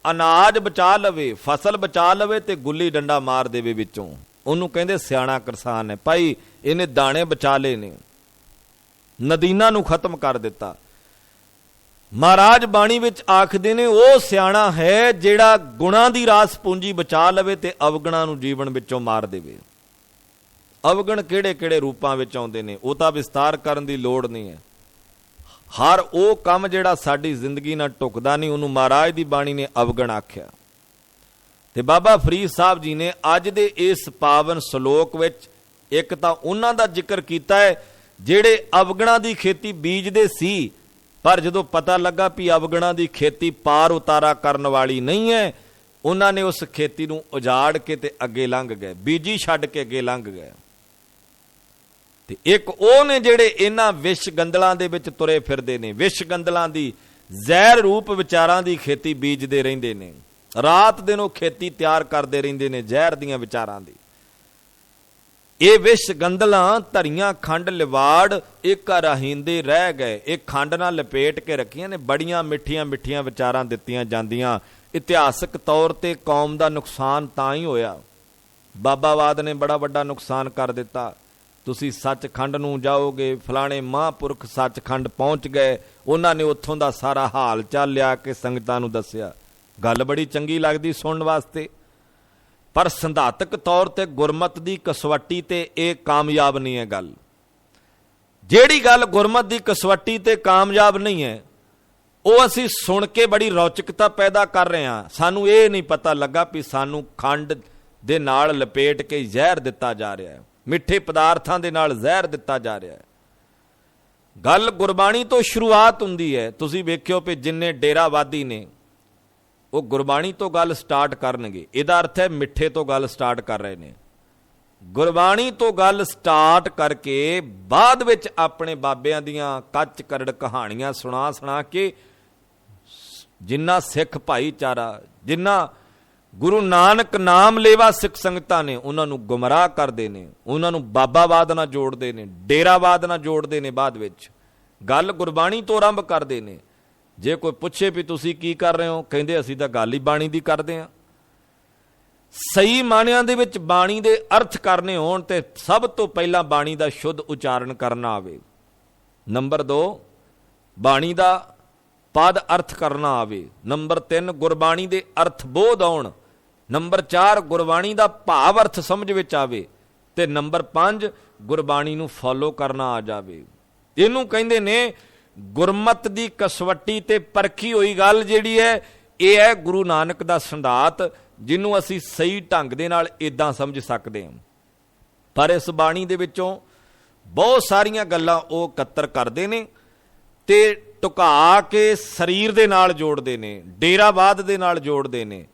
ਅਨਾਜ ਬਚਾ ਲਵੇ, ਫਸਲ ਬਚਾ ਲਵੇ ਤੇ ਗੁੱਲੀ ਡੰਡਾ ਮਾਰ ਦੇਵੇ ਵਿੱਚੋਂ, ਉਹਨੂੰ ਕਹਿੰਦੇ ਸਿਆਣਾ ਕਿਸਾਨ ਹੈ। ਭਾਈ ਇਹਨੇ ਦਾਣੇ ਬਚਾ ਲਏ ਨੇ, ਨਦੀਨਾਂ ਨੂੰ ਖਤਮ ਕਰ ਦਿੱਤਾ। ਮਹਾਰਾਜ ਬਾਣੀ ਵਿੱਚ ਆਖਦੇ ਨੇ ਉਹ ਸਿਆਣਾ ਹੈ ਜਿਹੜਾ ਗੁਣਾਂ ਦੀ ਰਾਸ ਪੂੰਜੀ ਬਚਾ ਲਵੇ ਤੇ ਅਵਗੁਣਾਂ ਨੂੰ ਜੀਵਨ ਵਿੱਚੋਂ ਮਾਰ ਦੇਵੇ। ਅਵਗੁਣ ਕਿਹੜੇ ਕਿਹੜੇ ਰੂਪਾਂ ਵਿੱਚ ਆਉਂਦੇ ਨੇ ਉਹ ਤਾਂ ਵਿਸਤਾਰ ਕਰਨ ਦੀ ਲੋੜ ਨਹੀਂ ਹੈ। ਹਰ ਉਹ ਕੰਮ ਜਿਹੜਾ ਸਾਡੀ ਜ਼ਿੰਦਗੀ ਨਾਲ ਢੁਕਦਾ ਨਹੀਂ, ਉਹਨੂੰ ਮਹਾਰਾਜ ਦੀ ਬਾਣੀ ਨੇ ਅਵਗੁਣ ਆਖਿਆ। ਤੇ ਬਾਬਾ ਫਰੀਦ ਸਾਹਿਬ ਜੀ ਨੇ ਅੱਜ ਦੇ ਇਸ ਪਾਵਨ ਸ਼ਲੋਕ ਵਿੱਚ ਇੱਕ ਤਾਂ ਉਹਨਾਂ ਦਾ ਜ਼ਿਕਰ ਕੀਤਾ ਹੈ ਜਿਹੜੇ ਅਵਗੁਣਾਂ ਦੀ ਖੇਤੀ ਬੀਜਦੇ ਸੀ, ਪਰ ਜਦੋਂ ਪਤਾ ਲੱਗਾ ਵੀ ਅਵਗੁਣਾਂ ਦੀ ਖੇਤੀ ਪਾਰ ਉਤਾਰਾ ਕਰਨ ਵਾਲੀ ਨਹੀਂ ਹੈ, ਉਹਨਾਂ ਨੇ ਉਸ ਖੇਤੀ ਨੂੰ ਉਜਾੜ ਕੇ ਤੇ ਅੱਗੇ ਲੰਘ ਗਏ, ਬੀਜੀ ਛੱਡ ਕੇ ਅੱਗੇ ਲੰਘ ਗਏ। ਤੇ ਇੱਕ ਉਹ ਨੇ ਜਿਹੜੇ ਇਹਨਾਂ ਵਿਸ਼ ਗੰਦਲਾਂ ਦੇ ਵਿੱਚ ਤੁਰੇ ਫਿਰਦੇ ਨੇ, ਵਿਸ਼ ਗੰਦਲਾਂ ਦੀ ਜ਼ਹਿਰ ਰੂਪ ਵਿਚਾਰਾਂ ਦੀ ਖੇਤੀ ਬੀਜਦੇ ਰਹਿੰਦੇ ਨੇ। ਰਾਤ ਦਿਨ ਉਹ ਖੇਤੀ ਤਿਆਰ ਕਰਦੇ ਰਹਿੰਦੇ ਨੇ ਜ਼ਹਿਰ ਦੀਆਂ ਵਿਚਾਰਾਂ ਦੀ। ਇਹ ਵਿਸ਼ ਗੰਦਲਾਂ ਧਰੀਆਂ ਖੰਡ ਲਿਵਾੜ, ਇੱਕ ਰਹਿੰਦੇ ਰਹਿ ਗਏ। ਇਹ ਖੰਡ ਨਾਲ ਲਪੇਟ ਕੇ ਰੱਖੀਆਂ ਨੇ, ਬੜੀਆਂ ਮਿੱਠੀਆਂ ਮਿੱਠੀਆਂ ਵਿਚਾਰਾਂ ਦਿੱਤੀਆਂ ਜਾਂਦੀਆਂ। ਇਤਿਹਾਸਕ ਤੌਰ ਤੇ ਕੌਮ ਦਾ ਨੁਕਸਾਨ ਤਾਂ ਹੀ ਹੋਇਆ, ਬਾਬਾਵਾਦ ਨੇ ਬੜਾ ਵੱਡਾ ਨੁਕਸਾਨ ਕਰ ਦਿੱਤਾ। ਤੁਸੀਂ ਸੱਚਖੰਡ ਨੂੰ ਜਾਓਗੇ, ਫਲਾਣੇ ਮਹਾਂਪੁਰਖ ਸੱਚਖੰਡ ਪਹੁੰਚ ਗਏ, ਉਹਨਾਂ ਨੇ ਉੱਥੋਂ ਦਾ ਸਾਰਾ ਹਾਲ ਚਾਲ ਲਿਆ ਕੇ ਸੰਗਤਾਂ ਨੂੰ ਦੱਸਿਆ। ਗੱਲ ਬੜੀ ਚੰਗੀ ਲੱਗਦੀ ਸੁਣਨ ਵਾਸਤੇ, ਪਰ ਸਿਧਾਂਤਕ ਤੌਰ ਤੇ ਗੁਰਮਤ ਦੀ ਕਸਵੱਟੀ ਤੇ ਇਹ ਕਾਮਯਾਬ ਨਹੀਂ ਹੈ ਗੱਲ। ਜਿਹੜੀ ਗੱਲ ਗੁਰਮਤ ਦੀ ਕਸਵੱਟੀ ਤੇ ਕਾਮਯਾਬ ਨਹੀਂ ਹੈ, ਉਹ ਅਸੀਂ ਸੁਣ ਕੇ ਬੜੀ ਰੌਚਕਤਾ ਪੈਦਾ ਕਰ ਰਹੇ ਹਾਂ। ਸਾਨੂੰ ਇਹ ਨਹੀਂ ਪਤਾ ਲੱਗਾ ਵੀ ਸਾਨੂੰ ਖੰਡ ਦੇ ਨਾਲ ਲਪੇਟ ਕੇ ਜ਼ਹਿਰ ਦਿੱਤਾ ਜਾ ਰਿਹਾ ਹੈ, ਮਿੱਠੇ ਪਦਾਰਥਾਂ ਦੇ ਨਾਲ ਜ਼ਹਿਰ ਦਿੱਤਾ ਜਾ ਰਿਹਾ ਹੈ। ਗੱਲ ਗੁਰਬਾਣੀ ਤੋਂ ਸ਼ੁਰੂਆਤ ਹੁੰਦੀ ਹੈ। ਤੁਸੀਂ ਵੇਖਿਓ ਵੀ ਜਿੰਨੇ ਡੇਰਾਵਾਦੀ ਨੇ ਉਹ ਗੁਰਬਾਣੀ ਤੋਂ ਗੱਲ ਸਟਾਰਟ ਕਰਨਗੇ, ਇਹਦਾ ਅਰਥ ਹੈ ਮਿੱਠੇ ਤੋਂ ਗੱਲ ਸਟਾਰਟ ਕਰ ਰਹੇ ਨੇ। ਗੁਰਬਾਣੀ ਤੋਂ ਗੱਲ ਸਟਾਰਟ ਕਰਕੇ ਬਾਅਦ ਵਿੱਚ ਆਪਣੇ ਬਾਬਿਆਂ ਦੀਆਂ ਕੱਚ ਕਰੜ ਕਹਾਣੀਆਂ ਸੁਣਾ ਕੇ ਜਿੰਨਾ ਸਿੱਖ ਭਾਈਚਾਰਾ, ਜਿੰਨਾ ਗੁਰੂ ਨਾਨਕ ਨਾਮ ਲੇਵਾ ਸਿੱਖ ਸੰਗਤਾਂ ਨੇ, ਉਹਨਾਂ ਨੂੰ ਗੁੰਮਰਾਹ ਕਰਦੇ ਨੇ, ਉਹਨਾਂ ਨੂੰ ਬਾਬਾਵਾਦ ਨਾਲ ਜੋੜਦੇ ਨੇ, ਡੇਰਾਵਾਦ ਨਾਲ ਜੋੜਦੇ ਨੇ। ਬਾਅਦ ਵਿੱਚ ਗੱਲ ਗੁਰਬਾਣੀ ਤੋਂ ਆਰੰਭ ਕਰਦੇ ਨੇ। ਜੇ ਕੋਈ ਪੁੱਛੇ ਵੀ ਤੁਸੀਂ ਕੀ ਕਰ ਰਹੇ ਹੋ, ਕਹਿੰਦੇ ਅਸੀਂ ਤਾਂ ਗੱਲ ਹੀ ਬਾਣੀ ਦੀ ਕਰਦੇ ਹਾਂ। ਸਹੀ ਮਾਨਿਆਂ ਦੇ ਵਿੱਚ ਬਾਣੀ ਦੇ ਅਰਥ ਕਰਨੇ ਹੋਣ ਤੇ ਸਭ ਤੋਂ ਪਹਿਲਾਂ ਬਾਣੀ ਦਾ ਸ਼ੁੱਧ ਉਚਾਰਨ ਕਰਨਾ ਆਵੇ। ਨੰਬਰ 2 ਬਾਣੀ ਦਾ ਪਦ ਅਰਥ ਕਰਨਾ ਆਵੇ। ਨੰਬਰ 3 ਗੁਰਬਾਣੀ ਦੇ ਅਰਥ ਬੋਧ ਆਉਣ। ਨੰਬਰ 4 ਗੁਰਬਾਣੀ ਦਾ ਭਾਵ ਅਰਥ ਸਮਝ ਵਿੱਚ ਆਵੇ। ਤੇ ਨੰਬਰ 5 ਗੁਰਬਾਣੀ ਨੂੰ ਫੋਲੋ ਕਰਨਾ ਆ ਜਾਵੇ। ਇਹਨੂੰ ਕਹਿੰਦੇ ਨੇ ਗੁਰਮਤ ਦੀ ਕਸਵੱਟੀ ਤੇ ਪਰਖੀ ਹੋਈ ਗੱਲ ਜਿਹੜੀ ਹੈ, ਇਹ ਹੈ ਗੁਰੂ ਨਾਨਕ ਦਾ ਸੰਦਾਤ, ਜਿਹਨੂੰ ਅਸੀਂ ਸਹੀ ਢੰਗ ਦੇ ਨਾਲ ਇਦਾਂ ਸਮਝ ਸਕਦੇ ਹਾਂ। ਪਰ ਇਸ ਬਾਣੀ ਦੇ ਵਿੱਚੋਂ ਬਹੁਤ ਸਾਰੀਆਂ ਗੱਲਾਂ ਉਹ ਇਕੱਤਰ ਕਰਦੇ ਨੇ ਤੇ ਟੁਕਾ ਕੇ ਸਰੀਰ ਦੇ ਨਾਲ ਜੋੜਦੇ ਨੇ, ਡੇਰਾਵਾਦ ਦੇ ਨਾਲ ਜੋੜਦੇ ਨੇ।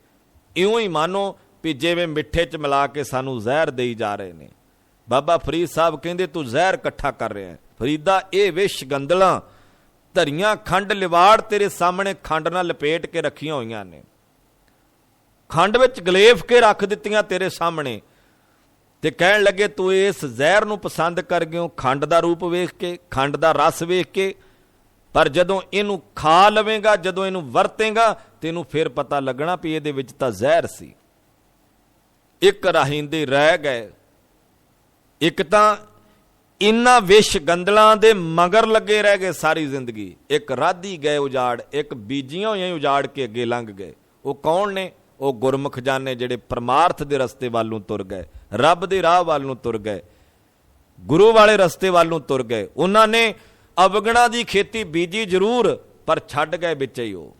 ਇਉਂ ਹੀ ਮਾਨੋ ਵੀ ਜਿਵੇਂ ਮਿੱਠੇ 'ਚ ਮਿਲਾ ਕੇ ਸਾਨੂੰ ਜ਼ਹਿਰ ਦੇਈ ਜਾ ਰਹੇ ਨੇ। ਬਾਬਾ ਫਰੀਦ ਸਾਹਿਬ ਕਹਿੰਦੇ ਤੂੰ ਜ਼ਹਿਰ ਇਕੱਠਾ ਕਰ ਰਿਹਾ। ਫਰੀਦਾ ਇਹ ਵਿਸ਼ ਗੰਦਲਾਂ ਧਰੀਆਂ ਖੰਡ ਲਿਵਾੜ ਤੇਰੇ ਸਾਹਮਣੇ ਖੰਡ ਨਾਲ ਲਪੇਟ ਕੇ ਰੱਖੀਆਂ ਹੋਈਆਂ ਨੇ, ਖੰਡ ਵਿੱਚ ਗਲੇਫ ਕੇ ਰੱਖ ਦਿੱਤੀਆਂ ਤੇਰੇ ਸਾਹਮਣੇ, ਤੇ ਕਹਿਣ ਲੱਗੇ ਤੂੰ ਇਸ ਜ਼ਹਿਰ ਨੂੰ ਪਸੰਦ ਕਰ ਗਿਓ ਖੰਡ ਦਾ ਰੂਪ ਵੇਖ ਕੇ, ਖੰਡ ਦਾ ਰਸ ਵੇਖ ਕੇ। ਪਰ ਜਦੋਂ ਇਹਨੂੰ ਖਾ ਲਵੇਂਗਾ, ਜਦੋਂ ਇਹਨੂੰ ਵਰਤੇਂਗਾ, ਤੈਨੂੰ ਫਿਰ ਪਤਾ ਲੱਗਣਾ ਵੀ ਇਹਦੇ ਵਿੱਚ ਤਾਂ ਜ਼ਹਿਰ ਸੀ। ਇੱਕ ਰਾਹਿੰਦੇ ਰਹਿ ਗਏ, ਇੱਕ ਤਾਂ ਇਨ੍ਹਾਂ ਵਿਸ਼ ਗੰਦਲਾਂ ਦੇ ਮਗਰ ਲੱਗੇ ਰਹਿ ਗਏ ਸਾਰੀ ਜ਼ਿੰਦਗੀ। ਇੱਕ ਰਾਧੀ ਗਏ ਉਜਾੜ, ਇੱਕ ਬੀਜੀਆਂ ਹੋਈਆਂ ਉਜਾੜ ਕੇ ਅੱਗੇ ਲੰਘ ਗਏ। ਉਹ ਕੌਣ ਨੇ? ਉਹ ਗੁਰਮੁਖ ਜਾਨੇ ਜਿਹੜੇ ਪਰਮਾਰਥ ਦੇ ਰਸਤੇ ਵੱਲ ਨੂੰ ਤੁਰ ਗਏ, ਰੱਬ ਦੇ ਰਾਹ ਵੱਲ ਨੂੰ ਤੁਰ ਗਏ, ਗੁਰੂ ਵਾਲੇ ਰਸਤੇ ਵੱਲ ਨੂੰ ਤੁਰ ਗਏ। ਉਹਨਾਂ ਨੇ ਅਵਗਣਾ ਦੀ ਖੇਤੀ ਬੀਜੀ ਜ਼ਰੂਰ, ਪਰ ਛੱਡ ਗਏ ਵਿੱਚ ਹੀ। ਉਹ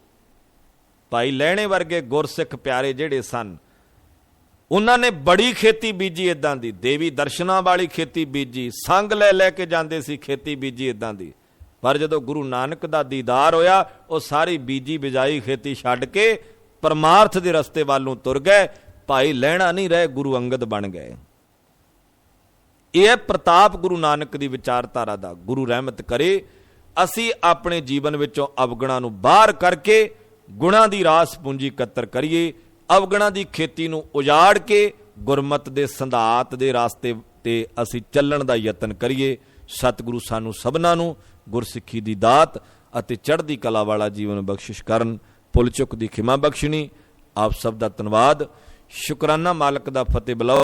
ਭਾਈ ਲਹਿਣੇ ਵਰਗੇ ਗੁਰਸਿੱਖ ਪਿਆਰੇ ਜਿਹੜੇ ਸਨ, ਉਹਨਾਂ ਨੇ ਬੜੀ ਖੇਤੀ ਬੀਜੀ ਇਦਾਂ ਦੀ, ਦੇਵੀ ਦਰਸ਼ਨਾਂ ਵਾਲੀ ਖੇਤੀ ਬੀਜੀ, ਸੰਗ ਲੈ ਕੇ ਜਾਂਦੇ ਸੀ ਖੇਤੀ ਬੀਜੀ ਇਦਾਂ ਦੀ। ਪਰ ਜਦੋਂ ਗੁਰੂ ਨਾਨਕ ਦਾ ਦੀਦਾਰ ਹੋਇਆ, ਉਹ ਸਾਰੀ ਬੀਜੀ ਬਿਜਾਈ ਖੇਤੀ ਛੱਡ ਕੇ ਪਰਮਾਰਥ ਦੇ ਰਸਤੇ ਵੱਲ ਨੂੰ ਤੁਰ ਗਏ। ਭਾਈ ਲਹਿਣਾ ਨਹੀਂ ਰਹੇ, ਗੁਰੂ ਅੰਗਦ ਬਣ ਗਏ। ਇਹ ਪ੍ਰਤਾਪ ਗੁਰੂ ਨਾਨਕ ਦੀ ਵਿਚਾਰਧਾਰਾ ਦਾ। ਗੁਰੂ ਰਹਿਮਤ ਕਰੇ ਅਸੀਂ ਆਪਣੇ ਜੀਵਨ ਵਿੱਚੋਂ ਅਵਗੁਣਾਂ ਨੂੰ ਬਾਹਰ ਕਰਕੇ ਗੁਣਾਂ ਦੀ ਰਾਸ ਪੂੰਜੀ ਇਕੱਤਰ ਕਰੀਏ, ਅਵਗੁਣਾਂ ਦੀ ਖੇਤੀ ਨੂੰ ਉਜਾੜ ਕੇ ਗੁਰਮਤ ਦੇ ਸੰਧਾਤ ਦੇ ਰਾਸਤੇ ਤੇ ਅਸੀਂ ਚੱਲਣ ਦਾ ਯਤਨ ਕਰੀਏ। ਸਤਿਗੁਰੂ ਸਾਨੂੰ ਸਭਨਾਂ ਨੂੰ ਗੁਰਸਿੱਖੀ ਦੀ ਦਾਤ ਅਤੇ ਚੜ੍ਹਦੀ ਕਲਾ ਵਾਲਾ ਜੀਵਨ ਬਖਸ਼ਿਸ਼ ਕਰਨ। ਭੁੱਲ ਚੁੱਕ ਦੀ ਖਿਮਾ ਬਖਸ਼ਣੀ। ਆਪ ਸਭ ਦਾ ਧੰਨਵਾਦ। ਸ਼ੁਕਰਾਨਾ ਮਾਲਕ ਦਾ ਫਤਿਹ ਬੁਲਾਓ।